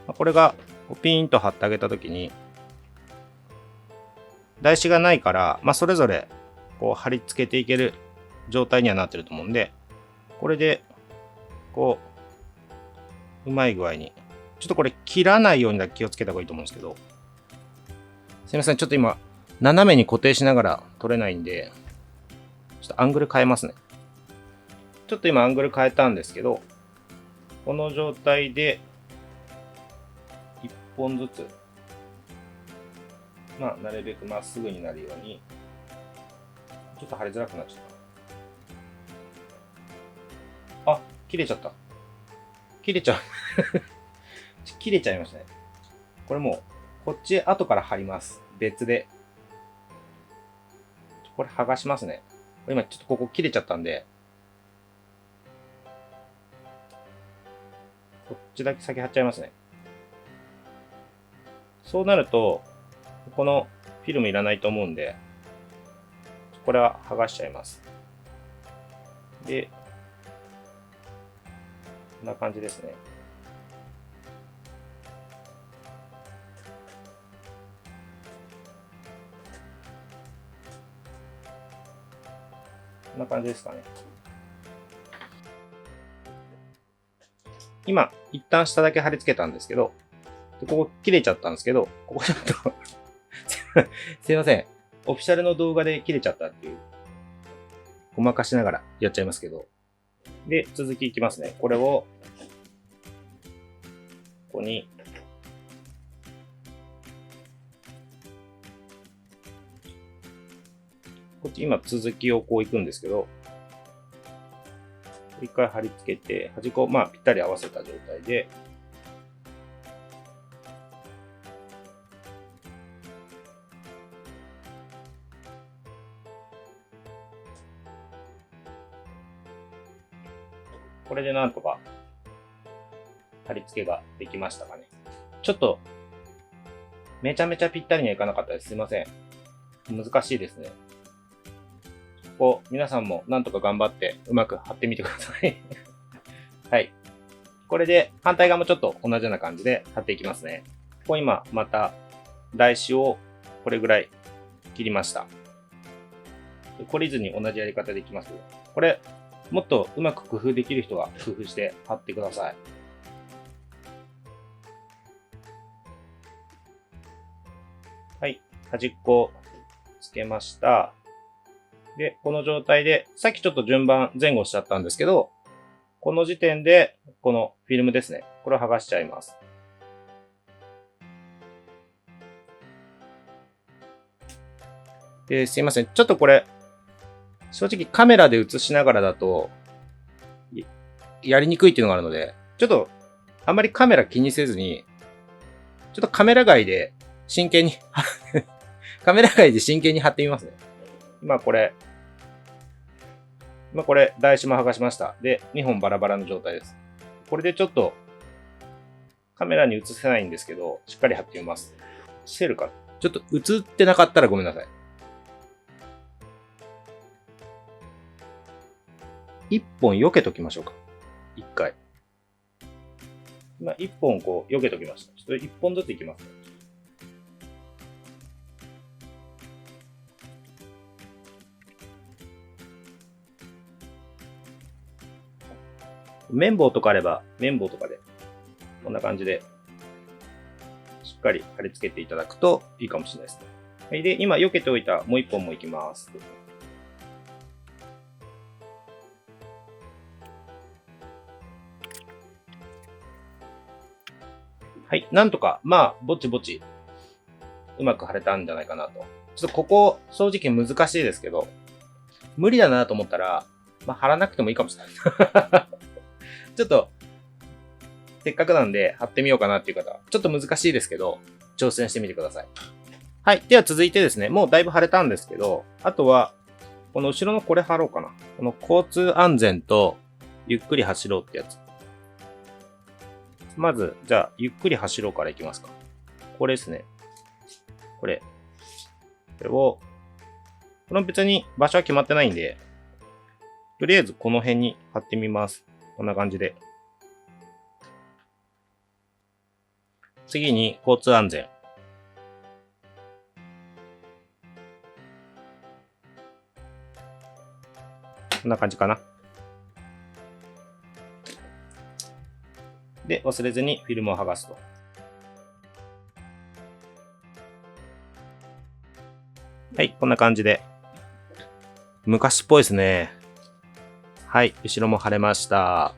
これがピーンと貼ってあげたときに、台紙がないから、それぞれこう貼り付けていける状態にはなってると思うんで、これで、こう、うまい具合に、ちょっとこれ切らないようにだけ気をつけた方がいいと思うんですけど、すいません、ちょっと今、斜めに固定しながら取れないんで、ちょっとアングル変えますね。ちょっと今アングル変えたんですけど、この状態で、1本ずつ、なるべくまっすぐになるように、ちょっと貼りづらくなっちゃった。切れちゃった。切れちゃう。切れちゃいましたね。これもう、こっち後から貼ります。別で。これ剥がしますね。今ちょっとここ切れちゃったんで、こっちだけ先貼っちゃいますね。そうなると、このフィルムいらないと思うんで、これは剥がしちゃいます。で、こんな感じですね。こんな感じですかね。今、一旦下だけ貼り付けたんですけど、ここ切れちゃったんですけど、ここちょっとすいません。オフィシャルの動画で切れちゃったっていう、ごまかしながらやっちゃいますけど。で、続きいきますね。これを、ここに、こっち今続きをこういくんですけど、一回貼り付けて、端っこをまあぴったり合わせた状態で、これでなんとか貼り付けができましたかね。ちょっと、めちゃめちゃぴったりにはいかなかったです。すいません。難しいですね。ここ、皆さんもなんとか頑張ってうまく貼ってみてください。はい。これで反対側もちょっと同じような感じで貼っていきますね。ここ今また台紙をこれぐらい切りました。懲りずに同じやり方でいきます。これ、もっとうまく工夫できる人は工夫して貼ってください。はい。端っこつけました。で、この状態で、さっきちょっと順番前後しちゃったんですけど、この時点で、このフィルムですね。これを剥がしちゃいます。すいません。ちょっとこれ、正直カメラで映しながらだと、やりにくいっていうのがあるので、ちょっと、あんまりカメラ気にせずに、ちょっとカメラ外で真剣にカメラ外で真剣に貼ってみますね。今これ、台紙も剥がしました。で、2本バラバラの状態です。これでちょっと、カメラに映せないんですけど、しっかり貼ってみます。してるか。ちょっと映ってなかったらごめんなさい。1本避けときましょうか。1回。今1本こう避けときました。ちょっと1本ずついきますね。綿棒とかあれば、綿棒とかで、こんな感じで、しっかり貼り付けていただくといいかもしれないですね。はい。で、今避けておいたもう1本もいきます。はい。なんとか、まあ、ぼちぼち、うまく貼れたんじゃないかなと。ちょっとここ、正直難しいですけど、無理だなと思ったら、まあ、貼らなくてもいいかもしれない。ちょっと、せっかくなんで貼ってみようかなっていう方、ちょっと難しいですけど、挑戦してみてください。はい。では続いてですね、もうだいぶ貼れたんですけど、あとは、この後ろのこれ貼ろうかな。この交通安全と、ゆっくり走ろうってやつ。まず、じゃあ、ゆっくり走ろうからいきますか。これですね。これ。これを、この別に場所は決まってないんで、とりあえずこの辺に貼ってみます。こんな感じで。次に交通安全。こんな感じかな。で、忘れずにフィルムを剥がすと。はい、こんな感じで。昔っぽいですね。はい、後ろも貼れました。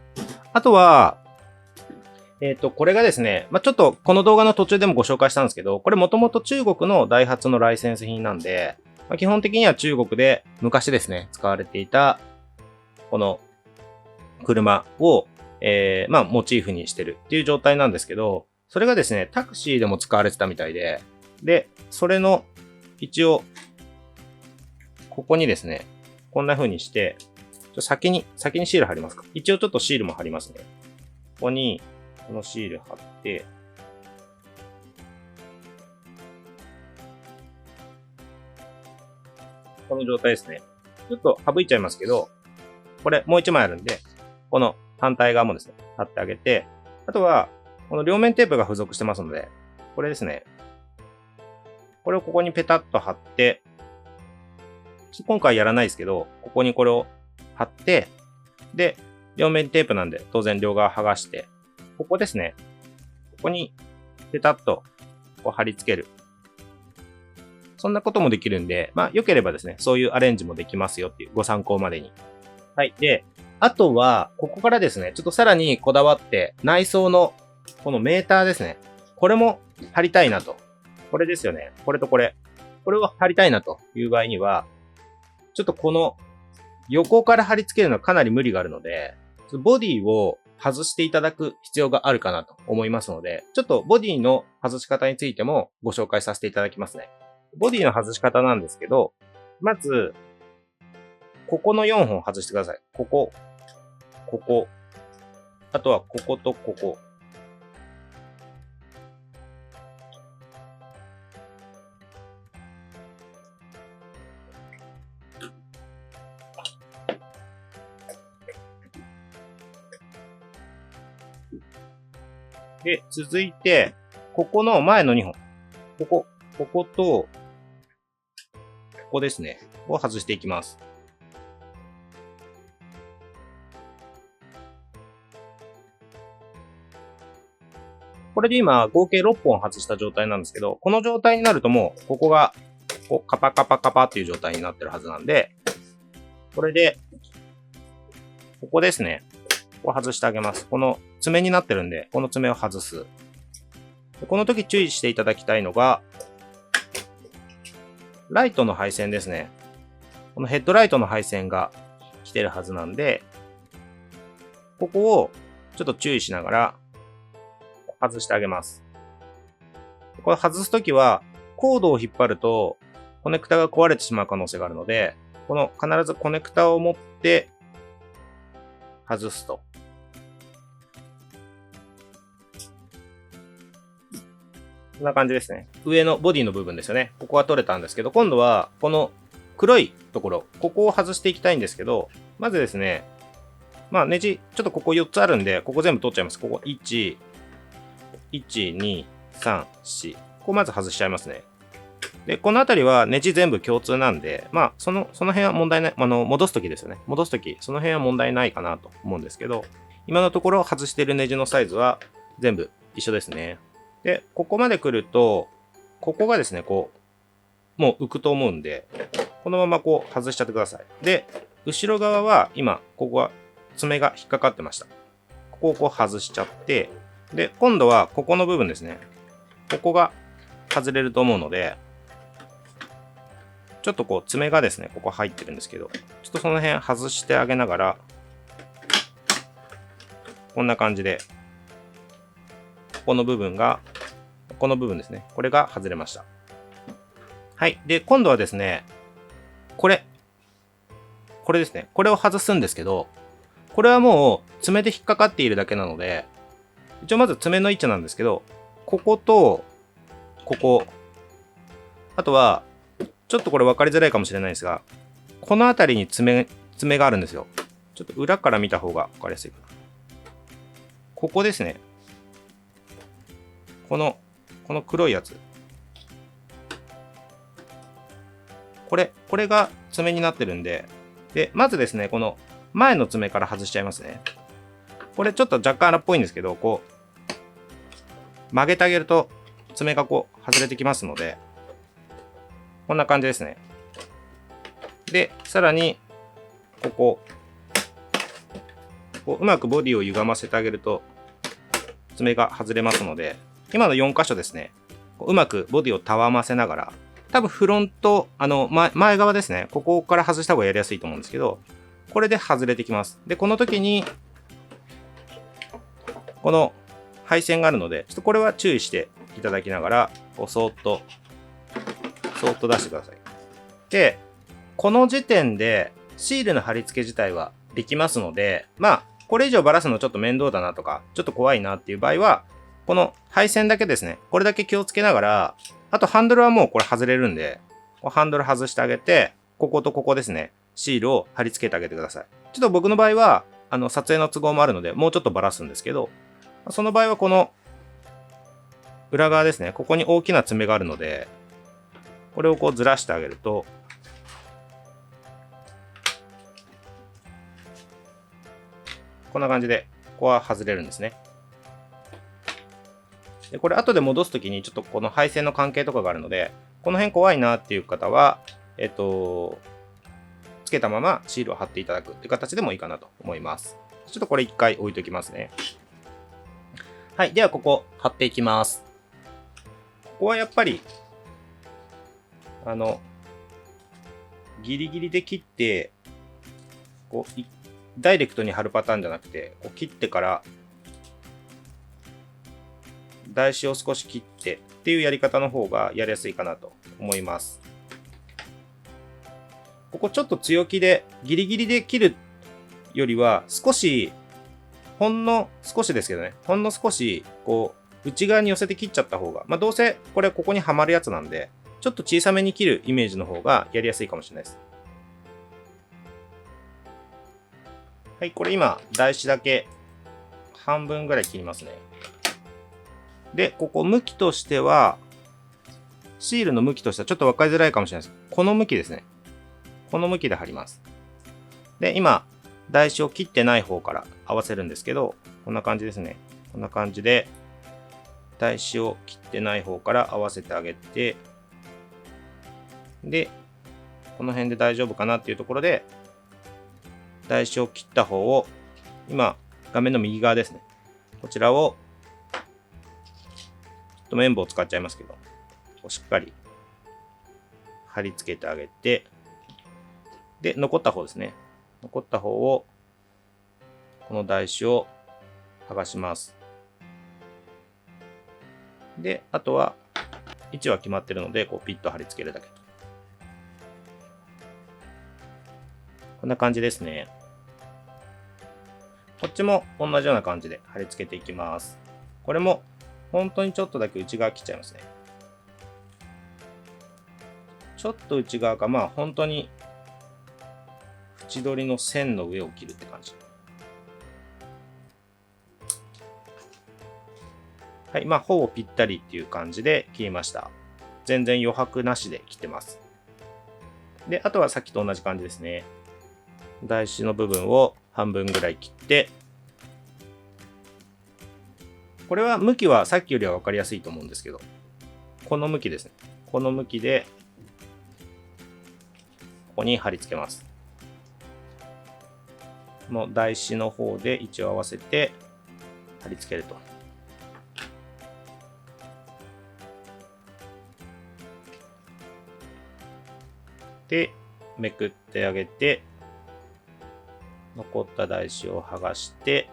あとは、これがですね、ちょっとこの動画の途中でもご紹介したんですけど、これもともと中国のダイハツのライセンス品なんで、基本的には中国で昔ですね、使われていた、この車を、モチーフにしてるっていう状態なんですけど、それがですね、タクシーでも使われてたみたいで、で、それの、一応、ここにですね、こんな風にして、先にシール貼りますか。一応ちょっとシールも貼りますね。ここに、このシール貼って、この状態ですね。ちょっと省いちゃいますけど、これもう一枚あるんで、この反対側もですね、貼ってあげて、あとは、この両面テープが付属してますので、これですね。これをここにペタッと貼って、今回やらないですけど、ここにこれを貼って、で、両面テープなんで当然両側剥がして、ここですね。ここにペタッとこう貼り付ける。そんなこともできるんで、まあ良ければですね、そういうアレンジもできますよっていうご参考までに。はい。で、あとは、ここからですね、ちょっとさらにこだわって、内装のこのメーターですね。これも貼りたいなと。これですよね。これとこれ。これを貼りたいなという場合には、ちょっとこの横から貼り付けるのはかなり無理があるので、ボディを外していただく必要があるかなと思いますので、ちょっとボディの外し方についてもご紹介させていただきますね。ボディの外し方なんですけど、まず、ここの4本外してください。ここ、ここ、あとはこことここ。で、続いて、ここの前の2本。ここと、ここですね。を外していきます。これで今、合計6本外した状態なんですけど、この状態になるともう、ここが、こう、カパカパカパっていう状態になってるはずなんで、これで、ここですね。ここ外してあげます。この爪になってるんで、この爪を外す。この時注意していただきたいのが、ライトの配線ですね。このヘッドライトの配線が来てるはずなんで、ここをちょっと注意しながら外してあげます。これ外すときは、コードを引っ張ると、コネクタが壊れてしまう可能性があるので、この必ずコネクタを持って外すと。こんな感じですね。上のボディの部分ですよね。ここは取れたんですけど、今度はこの黒いところ、ここを外していきたいんですけど、まずですね、まあネジ、ちょっとここ4つあるんで、ここ全部取っちゃいます。ここ1、1、2、3、4。ここまず外しちゃいますね。で、このあたりはネジ全部共通なんで、まあ、その辺は問題ない、戻すときですよね。戻すとき、その辺は問題ないかなと思うんですけど、今のところ外しているネジのサイズは全部一緒ですね。で、ここまで来ると、ここがですね、こう、もう浮くと思うんで、このままこう外しちゃってください。で、後ろ側は今、ここは爪が引っかかってました。ここをこう外しちゃって、で、今度はここの部分ですね。ここが外れると思うので、ちょっとこう爪がですね、ここ入ってるんですけど、ちょっとその辺外してあげながら、こんな感じで、この部分が、この部分ですね。これが外れました。はい。で、今度はですね、これですね。これを外すんですけど、これはもう爪で引っかかっているだけなので、一応まず爪の位置なんですけど、ここと、ここ、あとは、ちょっとこれ分かりづらいかもしれないですが、この辺りに爪があるんですよ。ちょっと裏から見た方が分かりやすいかな。ここですね。この黒いやつ。これが爪になってるんで、で、まずですね、この前の爪から外しちゃいますね。これちょっと若干荒っぽいんですけど、こう、曲げてあげると爪がこう外れてきますので、こんな感じですね。で、さらに、こううまくボディを歪ませてあげると、爪が外れますので、今の4箇所ですね、うまくボディをたわませながら、多分フロント、前側ですね、ここから外した方がやりやすいと思うんですけど、これで外れてきます。で、この時に、この配線があるので、ちょっとこれは注意していただきながら、こうそーっと出してください。で、この時点でシールの貼り付け自体はできますので、まあ、これ以上ばらすのちょっと面倒だなとか、ちょっと怖いなっていう場合は、この配線だけですね、これだけ気をつけながら、あとハンドルはもうこれ外れるんで、ハンドル外してあげて、こことここですね、シールを貼り付けてあげてください。ちょっと僕の場合は、撮影の都合もあるので、もうちょっとばらすんですけど、その場合はこの裏側ですね、ここに大きな爪があるので、これをこうずらしてあげると、こんな感じで、ここは外れるんですね。で、これ後で戻すときにちょっとこの配線の関係とかがあるので、この辺怖いなっていう方は、つけたままシールを貼っていただくっていう形でもいいかなと思います。ちょっとこれ一回置いときますね。はい。ではここ貼っていきます。ここはやっぱり、ギリギリで切って、こう、ダイレクトに貼るパターンじゃなくて、こう切ってから、台紙を少し切ってっていうやり方の方がやりやすいかなと思います。ここちょっと強気で、ギリギリで切るよりは、少し、ほんの少しですけどね、ほんの少し、こう、内側に寄せて切っちゃった方が、どうせこれここにはまるやつなんで、ちょっと小さめに切るイメージの方がやりやすいかもしれないです。はい、これ今、台紙だけ半分ぐらい切りますね。で、ここ向きとしては、シールの向きとしてはちょっと分かりづらいかもしれないです。この向きですね。この向きで貼ります。で、今、台紙を切ってない方から合わせるんですけど、こんな感じですね。こんな感じで、台紙を切ってない方から合わせてあげて、で、この辺で大丈夫かなっていうところで、台紙を切った方を、今、画面の右側ですね。こちらを、ちょっと綿棒を使っちゃいますけど、しっかり貼り付けてあげて、で、残った方ですね。残った方を、この台紙を剥がします。で、あとは、位置は決まってるので、こうピッと貼り付けるだけと。こんな感じですね。こっちも同じような感じで貼り付けていきます。これも本当にちょっとだけ内側切っちゃいますね。ちょっと内側か、本当に縁取りの線の上を切るって感じ。はい、ほぼぴったりっていう感じで切りました。全然余白なしで切ってます。で、あとはさっきと同じ感じですね。台紙の部分を半分ぐらい切って、これは向きはさっきよりは分かりやすいと思うんですけど、この向きですね。この向きで、ここに貼り付けます。この台紙の方で位置を合わせて貼り付けると。で、めくってあげて、残った台紙を剥がして、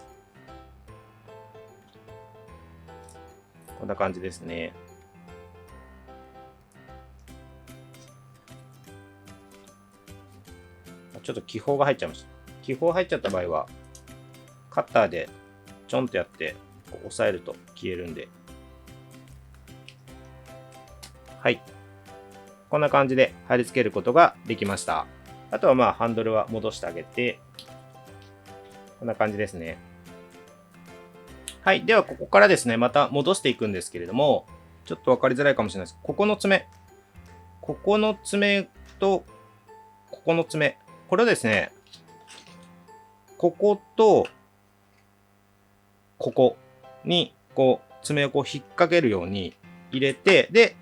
こんな感じですね。ちょっと気泡が入っちゃいました。気泡入っちゃった場合は、カッターでちょんとやって押さえると消えるんで。はい。こんな感じで貼り付けることができました。あとはハンドルは戻してあげて、こんな感じですね。はい。では、ここからですね、また戻していくんですけれども、ちょっと分かりづらいかもしれないです。ここの爪と、ここの爪。これをですね、ここと、ここに、爪を引っ掛けるように入れて、で、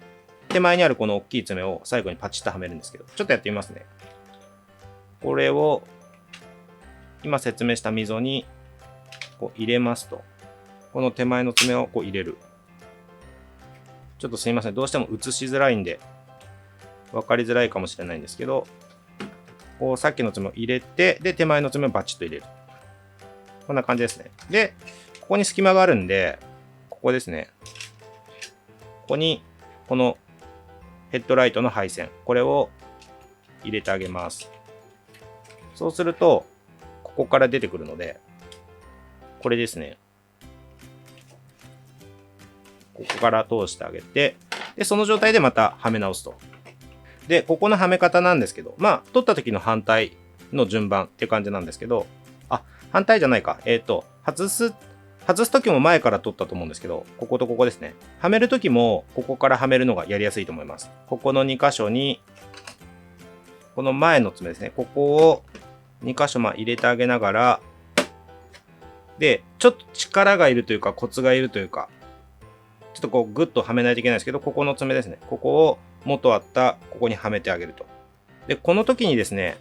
手前にあるこの大きい爪を最後にパチッとはめるんですけど、ちょっとやってみますね。これを、今説明した溝に、入れますと。この手前の爪を入れる。ちょっとすいません。どうしても映しづらいんで、分かりづらいかもしれないんですけど、さっきの爪を入れて、で、手前の爪をバチッと入れる。こんな感じですね。で、ここに隙間があるんで、ここですね。ここに、このヘッドライトの配線、これを入れてあげます。そうすると、ここから出てくるので、これですね。ここから通してあげて、で、その状態でまたはめ直すと。で、ここのはめ方なんですけど、まあ、取った時の反対の順番っていう感じなんですけど、あ、反対じゃないか。外す時も前から取ったと思うんですけど、こことここですね。はめる時も、ここからはめるのがやりやすいと思います。ここの2箇所に、この前の爪ですね。ここを2箇所入れてあげながら、で、ちょっと力がいるというか、コツがいるというか、ちょっとこうグッとはめないといけないんですけど、ここの爪ですね。ここを元あったここにはめてあげると。で、この時にですね、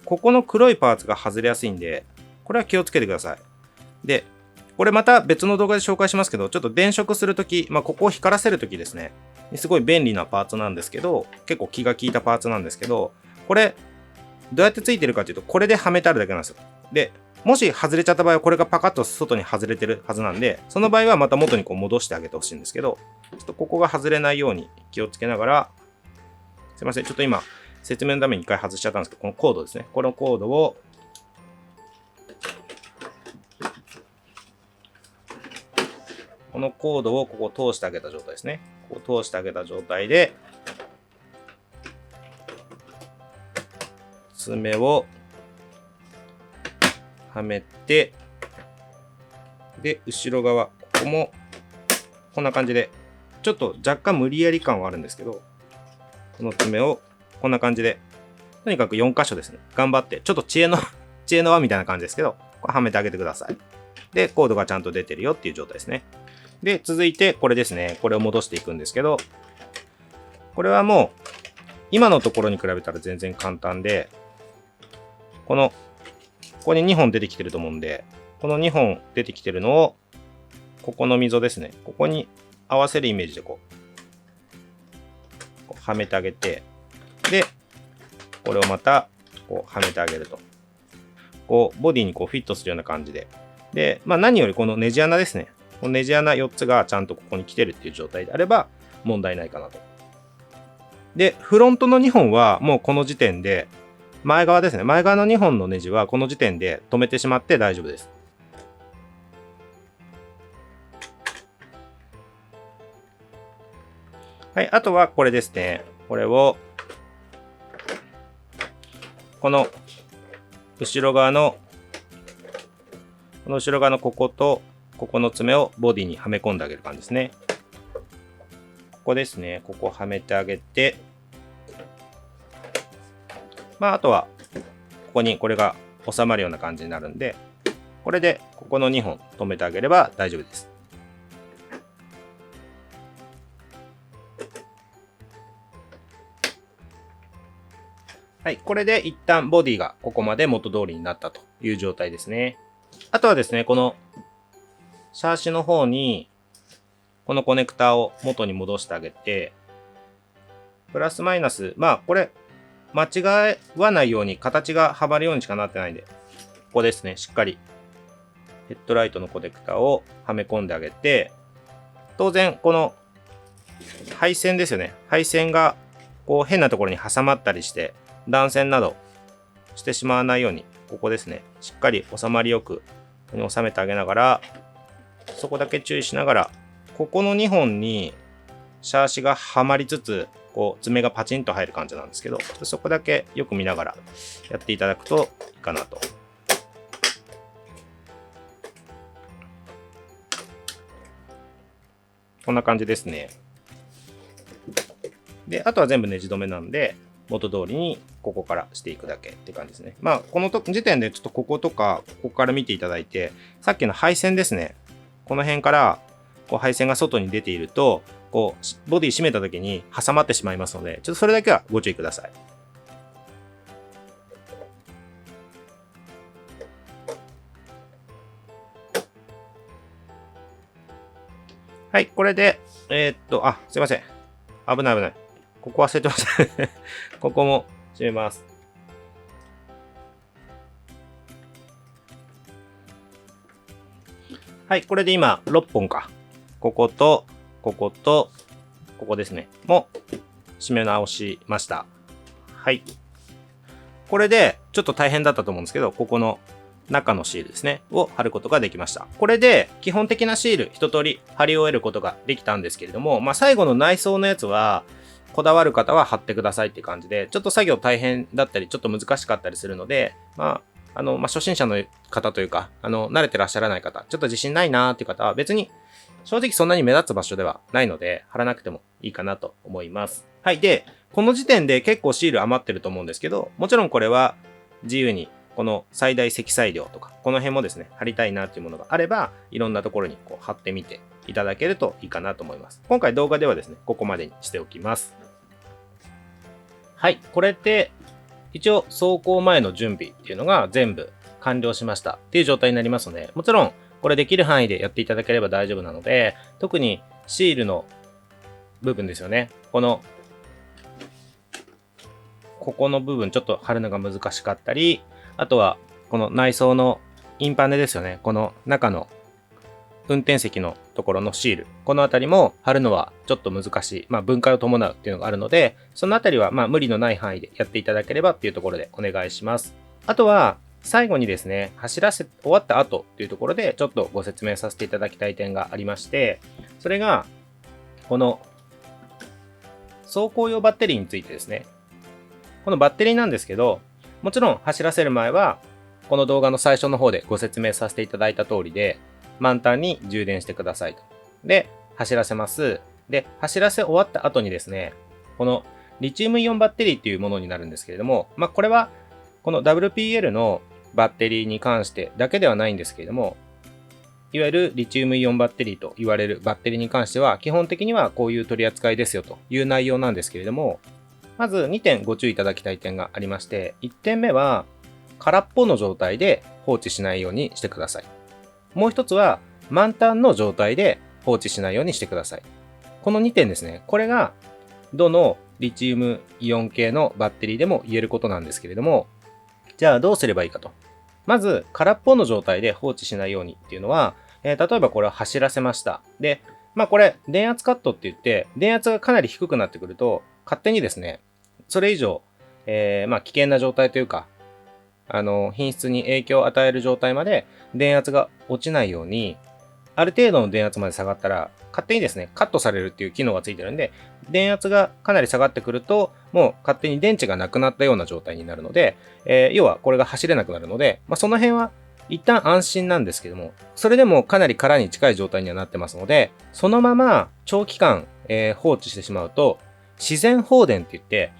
ここの黒いパーツが外れやすいんで、これは気をつけてください。で、これまた別の動画で紹介しますけど、ちょっと電飾するとき、ここを光らせるときですね、すごい便利なパーツなんですけど、結構気が利いたパーツなんですけど、これ、どうやってついてるかというと、これではめてあるだけなんですよ。で、もし外れちゃった場合は、これがパカッと外に外れてるはずなんで、その場合はまた元にこう戻してあげてほしいんですけど、ちょっとここが外れないように気をつけながら、すいません、ちょっと今、説明のために一回外しちゃったんですけど、このコードですね。このコードを、このコードをここ通してあげた状態ですね。ここ通してあげた状態で、爪をはめて、で、後ろ側、ここもこんな感じで、ちょっと若干無理やり感はあるんですけど、この爪をこんな感じで、とにかく4箇所ですね。頑張って、ちょっと知恵の輪みたいな感じですけど、これはめてあげてください。で、コードがちゃんと出てるよっていう状態ですね。で、続いてこれですね。これを戻していくんですけど、これはもう、今のところに比べたら全然簡単で、ここに2本出てきてると思うんで、この2本出てきてるのを、ここの溝ですね。ここに合わせるイメージでこうはめてあげて、で、これをまた、こうはめてあげると。こう、ボディにこうフィットするような感じで。で、何よりこのネジ穴ですね。このネジ穴4つがちゃんとここに来てるっていう状態であれば、問題ないかなと。で、フロントの2本はもうこの時点で、前側ですね。前側の2本のネジはこの時点で止めてしまって大丈夫です。はい、あとはこれですね。これを、この後ろ側のこことここの爪をボディにはめ込んであげる感じですね。ここですね。ここはめてあげて、あとはここにこれが収まるような感じになるんで、これでここの2本止めてあげれば大丈夫です。はい、これで一旦ボディがここまで元通りになったという状態ですね。あとはですね、このシャーシの方にこのコネクターを元に戻してあげて、プラスマイナス、これ間違わないように形がはまるようにしかなってないんで、ここですね、しっかりヘッドライトのコネクターをはめ込んであげて、当然この配線ですよね。配線がこう変なところに挟まったりして断線などしてしまわないように、ここですね、しっかり収まりよく収めてあげながら、そこだけ注意しながら、ここの2本にシャーシがはまりつつ、こう爪がパチンと入る感じなんですけど、そこだけよく見ながらやっていただくといいかなと。こんな感じですね。で、あとは全部ネジ止めなんで、元通りにここからしていくだけって感じですね。この時点でちょっとこことか、ここから見ていただいて、さっきの配線ですね。この辺からこう配線が外に出ていると、こうボディ締めた時に挟まってしまいますので、ちょっとそれだけはご注意ください。はい、これで、すいません。危ない危ない。ここ忘れてましたね。ここも締めます。はい、これで今6本か。ここと、ここと、ここですね。も締め直しました。はい。これでちょっと大変だったと思うんですけど、ここの中のシールですね、を貼ることができました。これで基本的なシール一通り貼り終えることができたんですけれども、最後の内装のやつは、こだわる方は貼ってくださいって感じで、ちょっと作業大変だったり、ちょっと難しかったりするので、初心者の方というか、慣れてらっしゃらない方、ちょっと自信ないなーっていう方は別に、正直そんなに目立つ場所ではないので、貼らなくてもいいかなと思います。はい。で、この時点で結構シール余ってると思うんですけど、もちろんこれは自由に、この最大積載量とか、この辺もですね、貼りたいなっていうものがあれば、いろんなところにこう貼ってみていただけるといいかなと思います。今回動画ではですね、ここまでにしておきます。はい。これで、一応走行前の準備っていうのが全部完了しましたっていう状態になりますので、もちろんこれできる範囲でやっていただければ大丈夫なので、特にシールの部分ですよね。ここの部分ちょっと貼るのが難しかったり、あとはこの内装のインパネですよね。この中の運転席のところのシール。このあたりも貼るのはちょっと難しい。分解を伴うっていうのがあるので、そのあたりは無理のない範囲でやっていただければっていうところでお願いします。あとは、最後にですね、走らせ終わった後っていうところでちょっとご説明させていただきたい点がありまして、それが、この走行用バッテリーについてですね。このバッテリーなんですけど、もちろん走らせる前は、この動画の最初の方でご説明させていただいた通りで、満タンに充電してくださいと。で、走らせます。で、走らせ終わった後にですね、このリチウムイオンバッテリーっていうものになるんですけれども、これはこの WPL のバッテリーに関してだけではないんですけれども、いわゆるリチウムイオンバッテリーと言われるバッテリーに関しては、基本的にはこういう取り扱いですよという内容なんですけれども、まず2点ご注意いただきたい点がありまして、1点目は空っぽの状態で放置しないようにしてください。もう一つは満タンの状態で放置しないようにしてください。この2点ですね。これがどのリチウムイオン系のバッテリーでも言えることなんですけれども、じゃあどうすればいいかと。まず空っぽの状態で放置しないようにっていうのは、例えばこれを走らせました。で、これ電圧カットって言って、電圧がかなり低くなってくると、勝手にですね、それ以上、危険な状態というか、品質に影響を与える状態まで電圧が落ちないように、ある程度の電圧まで下がったら、勝手にですね、カットされるっていう機能がついてるんで、電圧がかなり下がってくると、もう勝手に電池がなくなったような状態になるので、要はこれが走れなくなるので、その辺は一旦安心なんですけども、それでもかなり空に近い状態にはなってますので、そのまま長期間、放置してしまうと、自然放電って言って、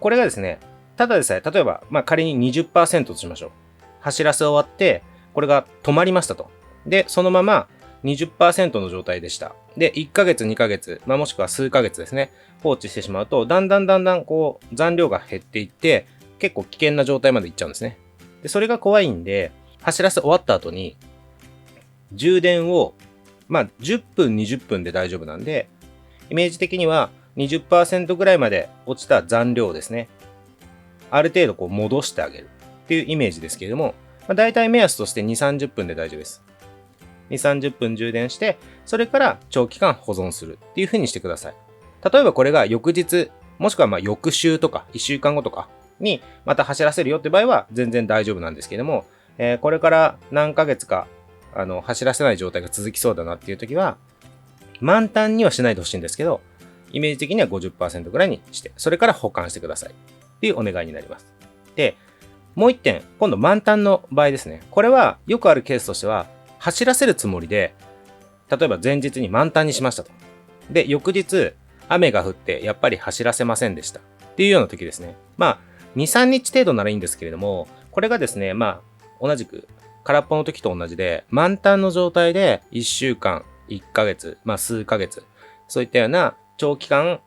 これがですね、ただでさえ、例えば、仮に 20% としましょう。走らせ終わって、これが止まりましたと。で、そのまま 20% の状態でした。で、1ヶ月、2ヶ月、もしくは数ヶ月ですね、放置してしまうと、だんだん残量が減っていって、結構危険な状態までいっちゃうんですね。で、それが怖いんで、走らせ終わった後に、充電を、10分、20分で大丈夫なんで、イメージ的には 20% ぐらいまで落ちた残量ですね。ある程度戻してあげるっていうイメージですけれども、大体目安として2、30分で大丈夫です。2、30分充電して、それから長期間保存するっていう風にしてください。例えばこれが翌日、もしくは翌週とか1週間後とかにまた走らせるよって場合は全然大丈夫なんですけれども、これから何ヶ月か走らせない状態が続きそうだなっていう時は、満タンにはしないでほしいんですけど、イメージ的には 50% ぐらいにして、それから保管してくださいっていうお願いになります。で、もう一点、今度満タンの場合ですね。これはよくあるケースとしては、走らせるつもりで、例えば前日に満タンにしましたと。で、翌日、雨が降ってやっぱり走らせませんでした。っていうような時ですね。2、3日程度ならいいんですけれども、これがですね、同じく空っぽの時と同じで、満タンの状態で1週間、1ヶ月、数ヶ月、そういったような長期間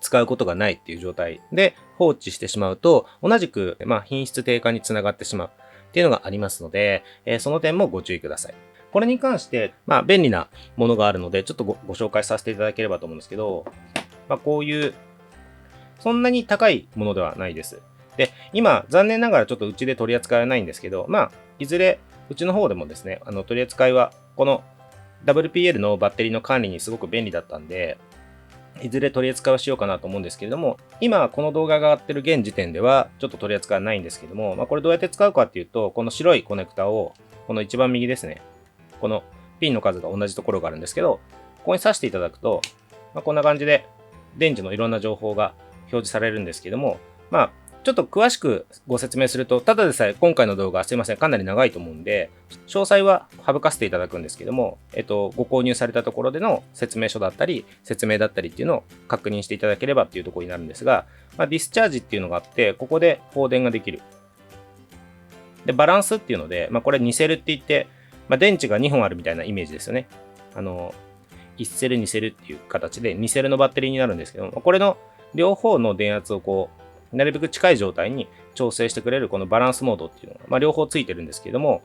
使うことがないっていう状態で放置してしまうと、同じく品質低下につながってしまうっていうのがありますので、その点もご注意ください。これに関して、便利なものがあるので、ちょっとご紹介させていただければと思うんですけど、こういう、そんなに高いものではないです。で、今、残念ながらちょっとうちで取り扱いはないんですけど、いずれ、うちの方でもですね、取り扱いは、この WPL のバッテリーの管理にすごく便利だったんで、いずれ取り扱いをしようかなと思うんですけれども、今この動画が上がってる現時点ではちょっと取り扱いはないんですけども、これどうやって使うかっていうと、この白いコネクタを、この一番右ですね、このピンの数が同じところがあるんですけど、ここに挿していただくと、こんな感じで電池のいろんな情報が表示されるんですけども、ちょっと詳しくご説明すると、ただでさえ今回の動画すいません、かなり長いと思うんで、詳細は省かせていただくんですけども、ご購入されたところでの説明書だったり、説明だったりっていうのを確認していただければっていうところになるんですが、ディスチャージっていうのがあって、ここで放電ができる。で、バランスっていうので、これ2セルって言って、電池が2本あるみたいなイメージですよね。1セル2セルっていう形で2セルのバッテリーになるんですけども、これの両方の電圧をなるべく近い状態に調整してくれるこのバランスモードっていうのが、両方ついてるんですけども、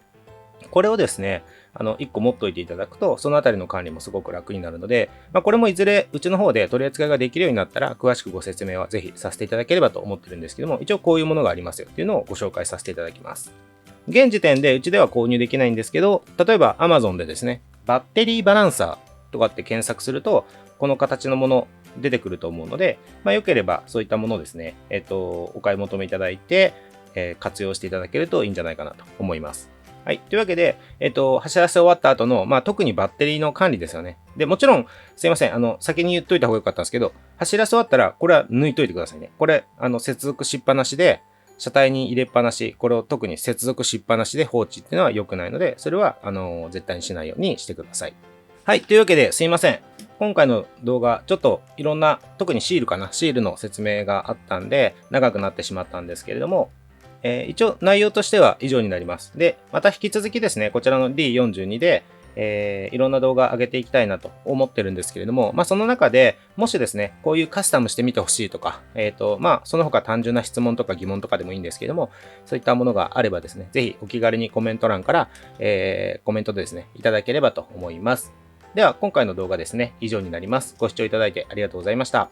これをですね、1個持っといていただくと、そのあたりの管理もすごく楽になるので、これもいずれうちの方で取り扱いができるようになったら、詳しくご説明はぜひさせていただければと思ってるんですけども、一応こういうものがありますよっていうのをご紹介させていただきます。現時点でうちでは購入できないんですけど、例えば Amazon でですね、バッテリーバランサーとかって検索すると、この形のもの出てくると思うので、良ければそういったものをですね、お買い求めいただいて、活用していただけるといいんじゃないかなと思います。はい。というわけで、走らせ終わった後の、特にバッテリーの管理ですよね。で、もちろん、すいません。先に言っといた方がよかったんですけど、走らせ終わったら、これは抜いといてくださいね。これ、接続しっぱなしで、車体に入れっぱなし、これを特に接続しっぱなしで放置っていうのは良くないので、それは、絶対にしないようにしてください。はい。というわけで、すいません。今回の動画、ちょっといろんな、特にシールかな、シールの説明があったんで、長くなってしまったんですけれども、一応内容としては以上になります。で、また引き続きですね、こちらの D42 で、いろんな動画上げていきたいなと思ってるんですけれども、その中でもしですね、こういうカスタムしてみてほしいとか、その他単純な質問とか疑問とかでもいいんですけれども、そういったものがあればですね、ぜひお気軽にコメント欄から、コメントでですね、いただければと思います。では、今回の動画ですね、以上になります。ご視聴いただいてありがとうございました。